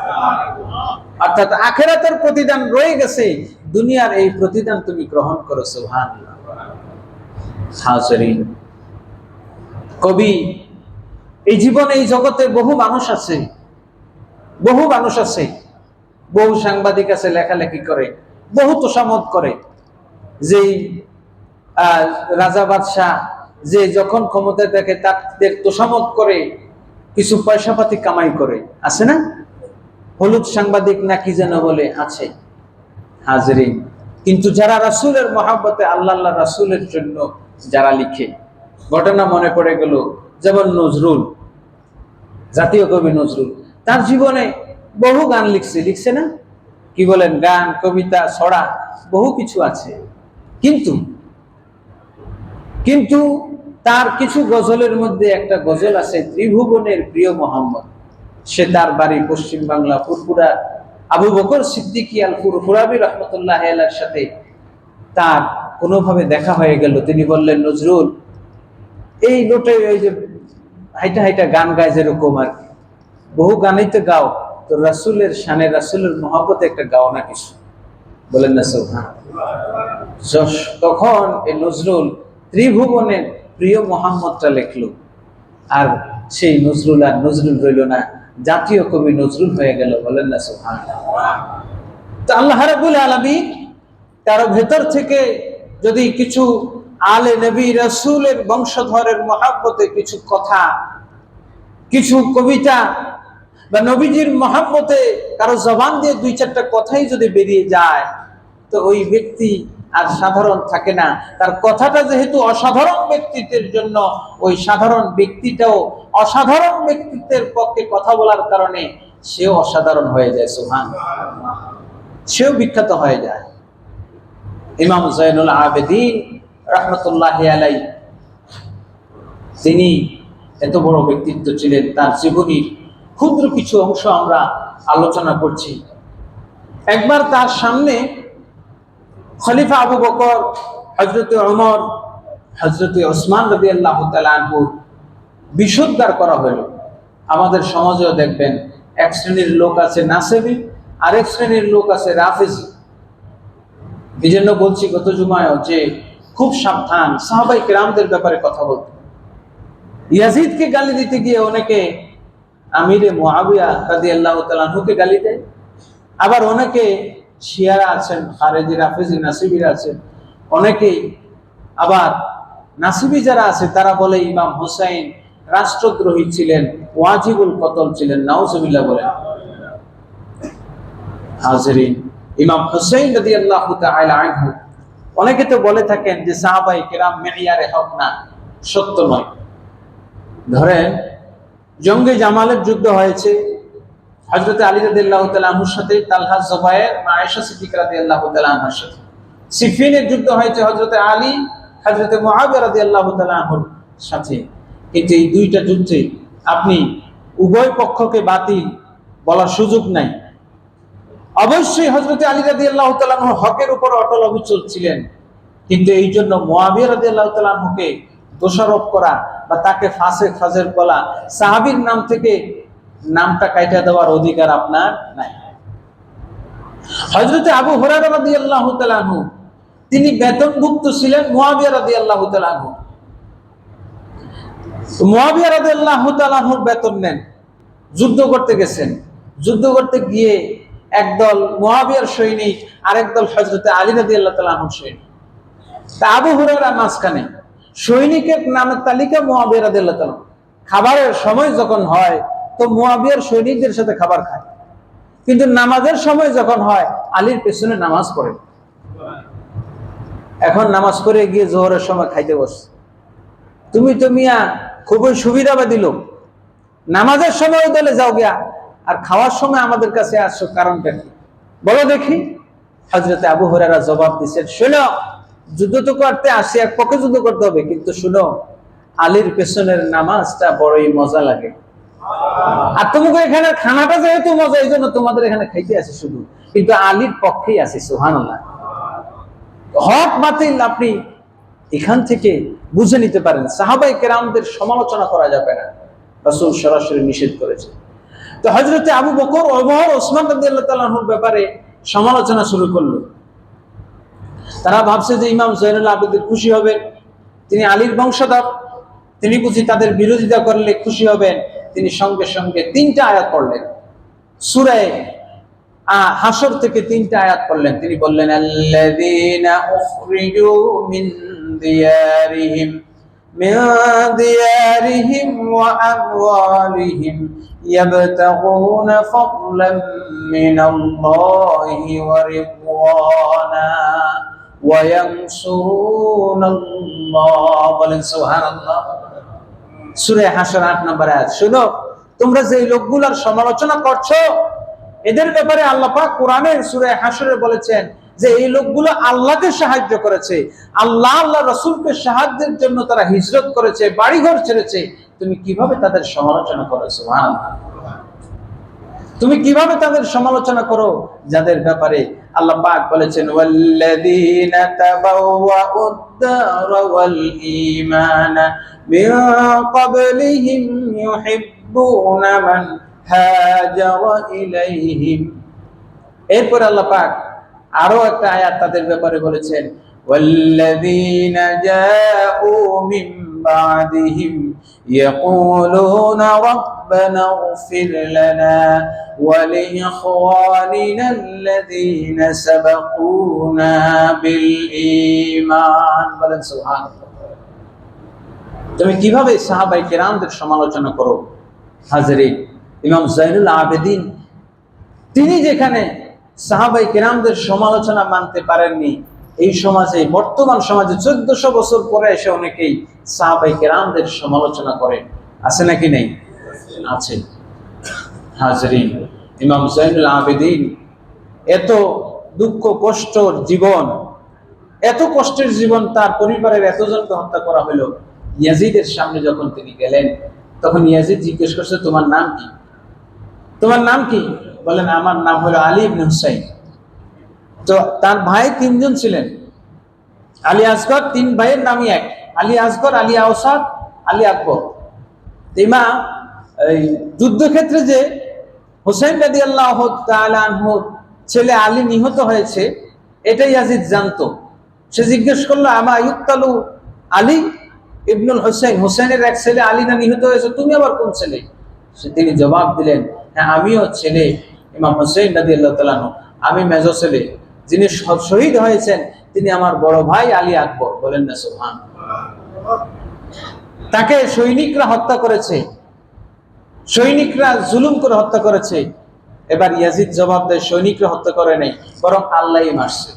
অর্থাৎ আখিরাতের প্রতিদান রয়ে গেছে, দুনিয়ার এই প্রতিদান তুমি গ্রহণ করো। সুবহানাল্লাহ। হাজিরিন, কবি, এই জীবনে এই জগতে বহু মানুষ আছে, বহু মানুষ আছে, বহু সাংবাদিক আছে, লেখালেখি করে, বহু তোষামত করে, যেই রাজা বাদশাহ যে যখন ক্ষমতায় থাকে তাদের তোষামত করে কিছু পয়সা পাতি কামাই করে, আছে না? হলুদ সাংবাদিক না কি যেন বলে, আছে। হাজিরিন, কিন্তু যারা রাসূলের মহব্বতে, আল্লাহ রাসূলের জন্য যারা লিখে, ঘটনা মনে পড়ে গেল, যেমন নজরুল, জাতীয় কবি নজরুল, তার জীবনে বহু গান লিখছে না? কি বলেন, গান, কবিতা, ছড়া, বহু কিছু আছে। কিন্তু তার কিছু গজলের মধ্যে একটা গজল আছে, ত্রিভুবনের প্রিয় মোহাম্মদ। সে তার বাড়ি পশ্চিম বাংলা ফুরফুরা, আবু বকর সিদ্দিকী আল ফুরফুরাবি রহমতুল্লাহ আলাইহির সাথে তার কোনোভাবে দেখা হয়ে গেল। তিনি বললেন, নজরুল, এই লোটে ওই যে হাইটা হাইটা গান গায় যেরকম আর কি, বহু গানই তো গাও, তো রাসূলের শানে, রাসূলের মহব্বতে একটা গাও না কিছু। বলেন না সুবহানাল্লাহ। তখন এই নজরুল ত্রিভুবনের প্রিয় মোহাম্মদটা লিখলো, আর সেই নজরুল আর নজরুল রইল না, জাতীয় কবি নজরুল হয়ে গেল। বলেন না সুবহানাল্লাহ। তো আল্লাহ রাব্বুল আলামিন কারো ভেতর থেকে যদি কিছু আলে নবী রাসূলের বংশধরের মহব্বতে কিছু কথা, কিছু কবিতা বা নবীজির মহব্বতে কারো জবান দিয়ে দুই চারটা কথাই যদি বেরিয়ে যায়, তো ওই ব্যক্তি আর সাধারণ থাকে না। তার কথাটা যেহেতু অসাধারণ ব্যক্তিত্বের জন্য, ওই সাধারণ ব্যক্তিটাও অসাধারণ ব্যক্তিত্বের পক্ষে কথা বলার কারণে সেও অসাধারণ হয়ে যায়। সুবহানাল্লাহ, সেও বিখ্যাত হয়ে যায়। ইমাম জয়নুল আবেদিন রাহমাতুল্লাহি আলাইহি, তিনি এত বড় ব্যক্তিত্ব ছিলেন, তার জীবনীর ক্ষুদ্র কিছু অংশ আমরা আলোচনা করছি। একবার তার সামনে খলিফা আবু বকর, হযরতে ওমর, হযরতে ওসমান রাদিয়াল্লাহু তাআলা আনহু বিশুদ্ধার করা হলো। আমাদের সমাজেও দেখবেন এক শ্রেণীর লোক আছে নাসেবী, আরেক শ্রেণীর লোক আছে রাফেজি। এই জন্য বলছি গত জুমায়ও যে খুব সাবধান সাহাবায়ে কেরামদের ব্যাপারে কথা বলতে। ইয়াজিদকে গালি দিতে গিয়ে অনেকে আমিরে মুআবিয়া রাদিয়াল্লাহু তাআলা আনহুকে গালি দেয়, আবার অনেকে শিয়ারা আছেন, খারেজি, রাফেজি, নাসিবিরা আছেন, অনেকেই আবার নাসিবি যারা আছে তারা বলে ইমাম হুসাইন রাষ্ট্রদ্রোহী ছিলেন, ওয়াজিবুল কতল ছিলেন। নাউজুবিল্লাহ বলেন। হাজিরিন, ইমাম হুসাইন রাদিয়াল্লাহু তাআলা আনহু, অনেকে তো বলে থাকেন যে সাহাবায়ে কেরাম মেয়ারে হক না, সত্য নয়। ধরেন জঙ্গে জামালের যুদ্ধ হয়েছে হযরত আলী রাদিয়াল্লাহু তাআলা আনহুর সাথে, তালহা, জুবায়ের, আয়েশা সিদ্দিকা রাদিয়াল্লাহু তাআলা আনহার সাথে। সিফিনের যুদ্ধ হয়েছে হযরত আলী, হযরত মুআবিয়া রাদিয়াল্লাহু তাআলা আনহুর সাথে। কিন্তু এই দুইটা যুদ্ধে আপনি উভয় পক্ষকে বাতিল বলার সুযোগ নাই। অবশ্যই হযরত আলী রাদিয়াল্লাহু তাআলা আনহু হকের উপর অটল অবিচল ছিলেন, কিন্তু এই জন্য মুআবিয়া রাদিয়াল্লাহু তাআলা আনহুকে দোষারোপ করা বা তাকে ফাসিক ফাজের বলা, সাহাবীর নাম থেকে নামটা কাইটা দেওয়ার অধিকার আপনার নাই। হযরত আবু হুরায়রা রাদিয়াল্লাহু তাআলা আনহু, তিনি বেতনভুক্ত ছিলেন মুআবিয়া রাদিয়াল্লাহু তাআলা আনহু। মুআবিয়া রাদিয়াল্লাহু তাআলা আনহুর বেতন নেন, যুদ্ধ করতে গেছেন, যুদ্ধ করতে গিয়ে একদল মুআবিয়ার সৈনিক, আরেক দল হযরত আলী রাদিয়াল্লাহু তাআলা আনহুর সৈনিক। তা আবু হুরায়রা মাঝখানে, সৈনিকের নামের তালিকা মুআবিয়া রাদিয়াল্লাহু তাআলা। খাবারের সময় যখন হয় তো মুআবিয়ার সৈনিকদের সাথে খাবার খায়, কিন্তু নামাজের সময় যখন হয় আলীর পেছনে নামাজ পড়ে। এখন নামাজ পড়ে গিয়ে জোহরের সময় খাইতে বসে। তুমি তো মিয়া খুবই সুবিধাবাদী লোক, নামাজের সময় ওই দলে যাও গিয়া, আর খাওয়ার সময় আমাদের কাছে আসছো, কারণটা কি বলো দেখি। হযরত আবু হুরায়রা জবাব দিচ্ছেন, শোনো, যুদ্ধ তো করতে আসি, এক পক্ষে যুদ্ধ করতে হবে, কিন্তু শুনো, আলীর পেছনের নামাজটা বড়ই মজা লাগে। আর তোমাকে এখানে খানাটা যেহেতু মজা, এই জন্য তোমাদের এখানে খাইতে আসি শুধু, কিন্তু আলীর পক্ষেই আসি। সুবহানাল্লাহ। হক বাতিল আপনি এখান থেকে বুঝে নিতে পারেন। সাহাবায়ে কেরামদের সমালোচনা করা যাবে না, রাসূল সরাসরি নিষেধ করেছে। তো হযরত আবু বকর, ওমর, ওসমান রাদিয়াল্লাহু তাআলা আনহুর ব্যাপারে সমালোচনা শুরু করলো। তারা ভাবছে যে ইমাম জয়নুল আবেদিন খুশি হবেন, তিনি আলীর বংশধর, তিনি বুঝি তাদের বিরোধিতা করলে খুশি হবেন। তিনি সঙ্গে সঙ্গে 3টা আয়াত পড়লেন, সূরা হাসর থেকে 3টা আয়াত পড়লেন। তিনি বললেন, আল্লাযীনা উখরিজু মিন দিয়ারিহিম ওয়া আমওয়ালিহিম ইয়াবতাগুনা ফাদলাম মিনাল্লাহি ওয়া রিদওয়ানা ওয়া ইয়ানসুরুনাল্লাহ। বলেন সুবহানাল্লাহ। সূরা হাসর 8 নম্বর আয়াত। শুনো, তোমরা যে লোকগুলোর সমালোচনা করছো, এদের ব্যাপারে আল্লাহ পাক কোরআনের সূরা হাসরে বলেছেন যে এই লোকগুলো আল্লাহকে সাহায্য করেছে, আল্লাহ আল্লাহ রাসূলকে সাহায্যের জন্য তারা হিজরত করেছে, বাড়িঘর ছেড়েছে। তুমি কিভাবে তাদের সমালোচনা করো? সুবহানাল্লাহ। তুমি কিভাবে তাদের সমালোচনা করো যাদের ব্যাপারে আল্লাহ পাক বলেছেন, ওয়াল্লাযীনা তাবাওয়াউদ দারা ওয়াল ঈমানা মিন ক্বাবলিহিম ইউহিব্বুনা মান হাজারা ইলাইহিম। এরপর আল্লাহ পাক আরো একটা আয়াত তাদের ব্যাপারে বলেছেন, ওয়াল্লাযীনা জাউ মিন بعدهم يقولون ربنا اغفر لنا ولإخواننا الذين سبقونا بالإيمان বলেন সুবহানাল্লাহ। তুমি কিভাবে সাহাবায়ে কেরামদের সমালোচনা করো? হাজরিন, ইমাম যাইনুল আবেদিন তিনি যেখানে সাহাবায়ে কেরামদের সমালোচনা মানতে পারেননি, এই সমাজে, বর্তমান সমাজে 1400 বছর পরে এসে অনেকেই সাহাবায়ে কেরামদের সমালোচনা করেন। আছে নাকি নেই? আছে। হাজরিন, ইমাম যাইনুল আবেদিন এত দুঃখ কষ্টর জীবন, এত কষ্টের জীবন, তার পরিবারের এতজনকে হত্যা করা হলো। ইয়াজিদের সামনে যখন তিনি গেলেন, তখন ইয়াজিদ জিজ্ঞেস করছে, তোমার নাম কি? তোমার নাম কি? বলেন, আমার নাম হলো আলী ইবনে হুসাইন। তো তার ভাই 3 জন ছিলেন, আলী আসগর। 3 ভাইয়ের নামই এক, আলী আসগর, আলী আওসাদ, আলী আকবর। ইমাম এই যুদ্ধক্ষেত্রে যে হুসাইন রাদিয়াল্লাহু তাআলা আনহু ছেলে আলী নিহত হয়েছে, এটা ইয়াজিদ জানতো। সে জিজ্ঞেস করলো, আমা ইউক্তালু আলী ইবনুল হুসাইন, হুসাইনের এক ছেলে আলী না নিহত হয়েছে, তুমি আবার কোন ছেলে? তিনি জবাব দিলেন, হ্যাঁ আমিও ছেলে ইমাম হুসাইন রাদিয়াল্লাহু তাআলা আনহু, আমি মেজো ছেলে। যিনি শহীদ হয়েছেন তিনি আমার বড় ভাই আলী আকবর। বলেন না সুবহানাল্লাহ। তাকে সৈনিকরা হত্যা করেছে, সৈনিকরা জুলুম করে হত্যা করেছে। এবার ইয়াজিদ জবাব দেয়, সৈনিকরা হত্যা করে নাই, বরং আল্লাহই মারছে।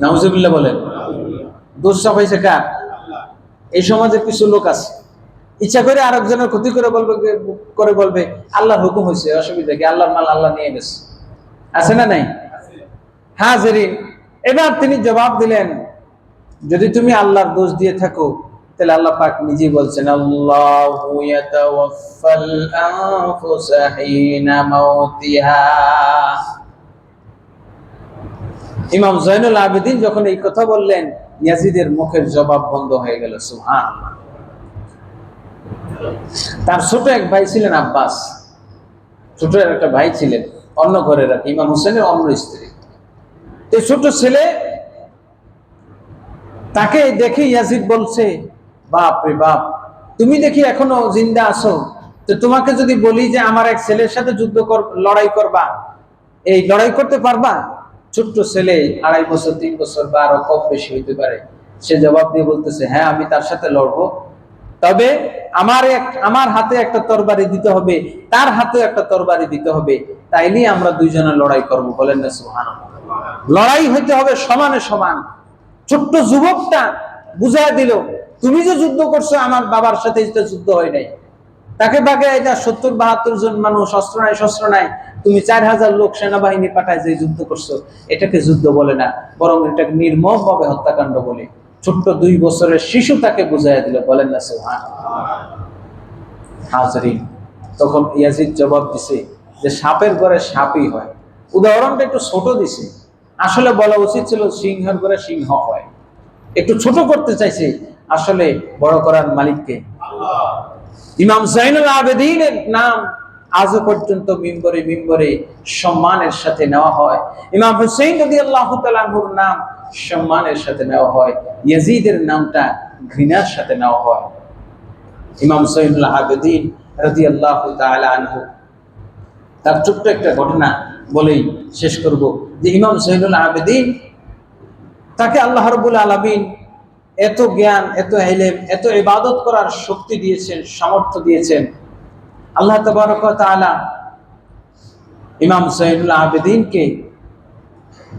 নাউজুবিল্লাহ বলেন। দোষ সব হয়েছে কার? এই সমাজে কিছু লোক আছে, ইচ্ছা করে আরেকজনের ক্ষতি করে বলবে আল্লাহর হুকুম হয়েছে, অসুবিধা কি, আল্লাহর মাল আল্লাহ নিয়ে গেছে। আছে না নাই? হাজরিন, এবার তিনি জবাব দিলেন, যদি তুমি আল্লাহর দোষ দিয়ে থাকো, তাহলে আল্লাহ পাক নিজেই বলছেন, আল্লাহু ইয়াতাওয়াফাল আনফুসা হিনা মাউতিহা। ইমাম যাইনুল আবেদিন যখন এই কথা বললেন, ইয়াজিদের মুখের জবাব বন্ধ হয়ে গেল। সুবহানাল্লাহ। তার ছোট এক ভাই ছিলেন আব্বাস, ছোট একটা ভাই ছিলেন, অন্য ঘরের আর ইমাম হোসেনের অন্য স্ত্রী। এই ছোট ছেলে, তাকে দেখে ইয়াজিদ বলছে, বাপ রে বাপ, তুমি দেখি এখনো জিন্দা আছো, তো তোমাকে যদি বলি যে আমার এক ছেলের সাথে লড়াই করবা, এই লড়াই করতে পারবা? ছোট্ট ছেলে, 2.5 বছর 3 বছর বা আরো কম বেশি হইতে পারে। সে জবাব দিয়ে বলতেছে, হ্যাঁ আমি তার সাথে লড়বো, তবে আমার হাতে একটা তরবারি দিতে হবে, তার হাতে একটা তরবারি দিতে হবে, তাইলেই আমরা দুইজনে লড়াই করব। বলেন না সুবহানাল্লাহ। লড়াই হইতে হবে সমানে সমান। ছোট্ট যুবকটা বুঝায় দিল, তুমি যে যুদ্ধ করছো আমার বাবার সাথে এটা যুদ্ধ হয় নাই। তাকে বাগে এটা 70-72 জন মানুষ, অস্ত্র নাই শস্ত্র নাই, তুমি 4000 লোক সেনাবাহিনী পাঠায় যে যুদ্ধ করছো, এটাকে যুদ্ধ বলে না, বরং এটাকে নির্মম ভাবে হত্যাকাণ্ড বলে। ছোট্ট 2 বছরের শিশু তাকে বুঝাইয়া দিল। বলেন না সুবহানাল্লাহ। হাজরিন, তখন ইয়াজিদ জবাব দিছে যে সাপের ঘরে সাপই হয়। উদাহরণটা একটু ছোট দিছে, আসলে বলা উচিত ছিল সিংহের ঘরে সিংহ হয়। একটু ছোট করতে চাইছে, আসলে বড় করার মালিককে আল্লাহ। ইমাম যাইনুল আবেদিনের নাম আজও পর্যন্ত মিম্বরে সম্মানের সাথে নেওয়া হয়। ইমাম হুসাইন রাদিয়াল্লাহু তাআলা আনহুর নাম সম্মানের সাথে নেওয়া হয়, ইয়াজিদের নামটা ঘৃণার সাথে নেওয়া হয়। ইমাম যাইনুল আবেদিন রাদিয়াল্লাহু তাআলা আনহু, তার ছোট্ট একটা ঘটনা বলেই শেষ করব, যে ইমাম যাইনুল আবেদিন, তাকে আল্লাহ রাব্বুল আলামিন এত জ্ঞান, এত ইলম, এত ইবাদত করার শক্তি দিয়েছেন, সামর্থ্য দিয়েছেন। আল্লাহ তাবারক ওয়া তাআলা ইমাম যাইনুল আবেদিনকে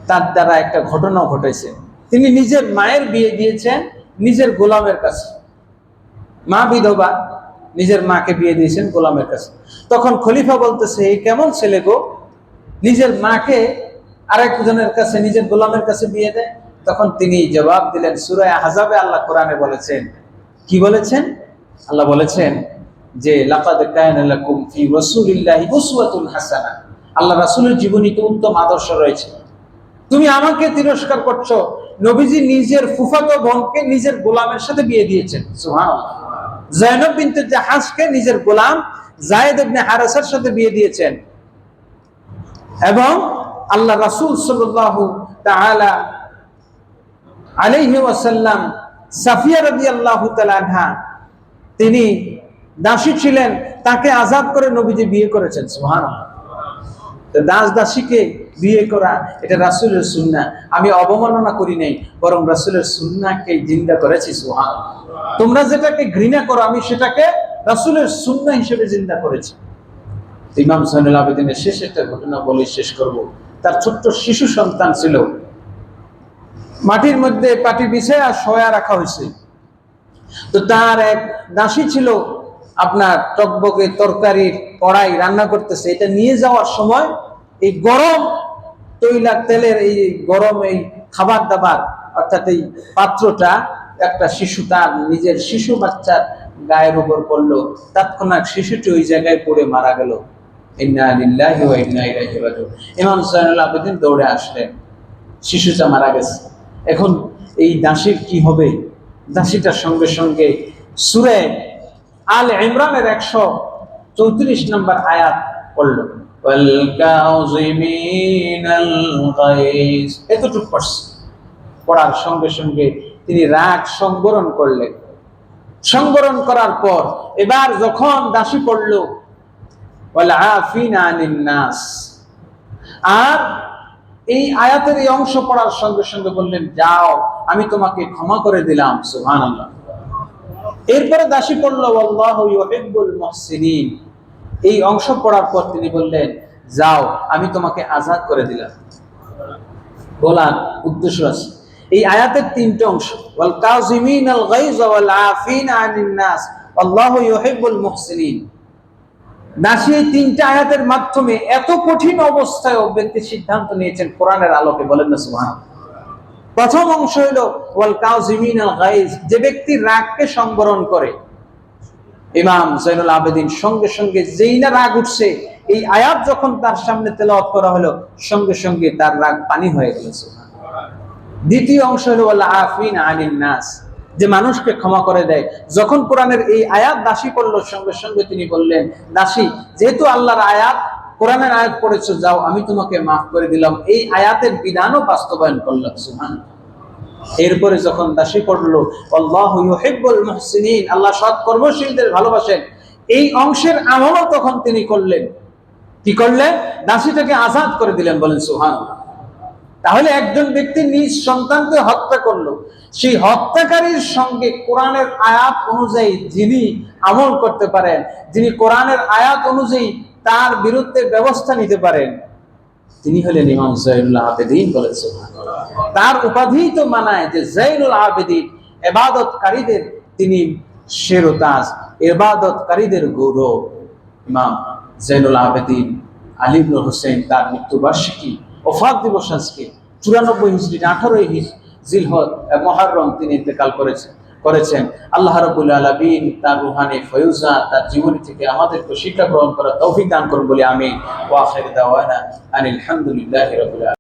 তার দ্বারা একটা ঘটনা ঘটেছে। তিনি নিজের মায়ের বিয়ে দিয়েছেন নিজের গোলামের কাছে। মা বিধবা, নিজের মাকে বিয়ে দিয়েছেন গোলামের কাছে। তখন খলিফা বলতেছে, এই কেমন ছেলে গো, নিজের মাকে আরেকজনের কাছে, নিজের গোলামের কাছে বিয়ে দেয়। তখন তিনি জবাব দিলেন, সূরা আহজাবে আল্লাহ কোরআনে বলেছেন, কি বলেছেন? আল্লাহ বলেছেন যে লাকাদ কানা লাকুম ফি রাসূলিল্লাহি উসওয়াতুন হাসানাহ, আল্লাহ রাসূলের জীবনীতে উত্তম আদর্শ রয়েছে। তুমি আমাকে তিরস্কার করছো, নবীজি নিজের ফুফাতো বোনকে নিজের গোলামের সাথে বিয়ে দিয়েছেন। সুবহানাল্লাহ। যায়েনব বিনতে জাহাশকে নিজের গোলাম যায়েদ ইবনে হারেসার সাথে বিয়ে দিয়েছেন। এবং আল্লাহ রাসূল সাল্লাল্লাহু তাআলা আলাইহি ওয়াসাল্লাম সাফিয়া রাদিয়াল্লাহু তাআলা আনহা, তিনি দাসী ছিলেন, তাকে আজাদ করে নবীজি বিয়ে করেছেন। সুবহানাল্লাহ। তো দাস দাসীকে বিয়ে করা এটা রাসূলের সুন্নাহ। আমি অবমাননা করি নাই, বরং রাসূলের সুন্নাহকে জিন্দা করেছি। সুবহানাল্লাহ। তোমরা যেটাকে ঘৃণা করো, আমি সেটাকে রাসূলের সুন্নাহ হিসেবে জিন্দা করেছি। ইমাম জয়নুল আবেদিনের শেষ একটা ঘটনা বলে শেষ করব। তার ছোট্ট শিশু সন্তান ছিল, মাটির মধ্যে পাটি বিছায় আর শোয়া রাখা হয়েছে। তো তার এক দাসী ছিল, আপনার টকবকে তরকারির কড়াই রান্না করতেছে। এটা নিয়ে যাওয়ার সময় এই গরম তৈলা তেলের এই গরম এই খাবার দাবার, অর্থাৎ এই পাত্রটা একটা শিশু, তার নিজের শিশু বাচ্চার গায়ের উপর পড়লো। তৎক্ষণাৎ শিশুটি ওই জায়গায় পড়ে মারা গেল। ইন্না লিল্লাহি ওয়া ইন্না ইলাইহি রাজিউন। ইমাম জয়নুল আবেদিন দৌড়ে আসলেন, শিশুটা মারা গেছে। এখন এই দাসীর কি হবে? দাসীটার সঙ্গে সঙ্গে সূরা আল ইমরানের 134 নম্বর আয়াত পড়ল, ওয়াল কাযিমিনাল গায়জ, এতটুকু পড়ছে। পড়ার সঙ্গে সঙ্গে তিনি রাগ সংবরণ করলেন। সংবরণ করার পর এবার যখন দাসী পড়ল ওয়াল আফিনা আনিন নাস, আর এই আয়াতের এই অংশ পড়ার সঙ্গে সঙ্গে বললেন, যাও আমি তোমাকে ক্ষমা করে দিলাম। সুবহানাল্লাহ। এরপরে দাসী পড়ল আল্লাহু ইউহিব্বুল মুহসিনিন। এই অংশ পড়ার পর তিনি বললেন, যাও আমি তোমাকে আজাদ করে দিলাম। বলার উদ্দেশ্য আছে, এই আয়াতের তিনটে অংশ, ওয়াল কাযিমিনাল গায়জ ওয়াল আফিনা আনিন নাস আল্লাহু ইউহিব্বুল মুহসিনিন। দাসী এই তিনটা আয়াতের মাধ্যমে এত কঠিন অবস্থায় ব্যক্তি সিদ্ধান্ত নিয়েছেন কোরআনের আলোকে, বলেন না সুবহানাল্লাহ। প্রথম অংশ হলো ওয়াল কাযিমিনাল গায়জ, যে ব্যক্তি রাগকে সংবরণ করে। ইমাম জয়নুল আবেদিন সঙ্গে সঙ্গে যেই না রাগ উঠছে, এই আয়াত যখন তার সামনে তেলাওয়াত করা হলো, সঙ্গে সঙ্গে তার রাগ পানি হয়ে গেল। সুবহানাল্লাহ। দ্বিতীয় অংশ হলো ওয়াল আফিনা আনিন নাস, যে মানুষকে ক্ষমা করে দেয়। যখন কোরআনের এই আয়াত দাসী পড়লো, সঙ্গে সঙ্গে তিনি বললেন, দাসী যেহেতু আল্লাহর আয়াত, কোরআনের আয়াত পড়েছো, যাও আমি তোমাকে মাফ করে দিলাম। এই আয়াতের বিধানও বাস্তবায়ন করলাম। সুবহানাল্লাহ। এরপরে যখন দাসী পড়লো আল্লাহু ইউহিব্বুল মুহসিনিন, আল্লাহ সৎ কর্মশীলদের ভালোবাসেন, এই অংশের আমলও তখন তিনি করলেন। কি করলেন? দাসীটাকে আজাদ করে দিলেন, বলেন সুবহানাল্লাহ। তাহলে একজন ব্যক্তি নিজ সন্তানকে হত্যা করলো, সেই হত্যাকারীর সঙ্গে কোরআনের আয়াত অনুযায়ী যিনি আমল করতে পারেন, যিনি কোরআনের আয়াত অনুযায়ী তার বিরুদ্ধে ব্যবস্থা নিতে পারেন, তিনি হলেন ইমাম জয়নুল আবেদিন, বলেন সুবহানাল্লাহ। তার উপাধি তো মানায় যে জয়নুল আবেদিন, ইবাদতকারীদের তিনি শেরতাজ, ইবাদতকারীদের গৌরব। ইমাম জয়নুল আবেদিন আলী ইবনে হোসেন, তার মৃত্যুবার্ষিকী, ওফাত দিবস আজকে 94 হিজরি 18 জিলহজ মুহররম তিনি ইন্তেকাল করেছেন। আল্লাহ রাব্বুল আলামিন তার রূহানি ফয়ুজা, তার জীবনী থেকে আমাদেরকে শিক্ষা গ্রহণ করার তৌফিক দান করুন বলে আমিন। ওয়া আখিরু দাওয়ানা আনিল হামদুলিল্লাহি রাব্বিল আলামিন।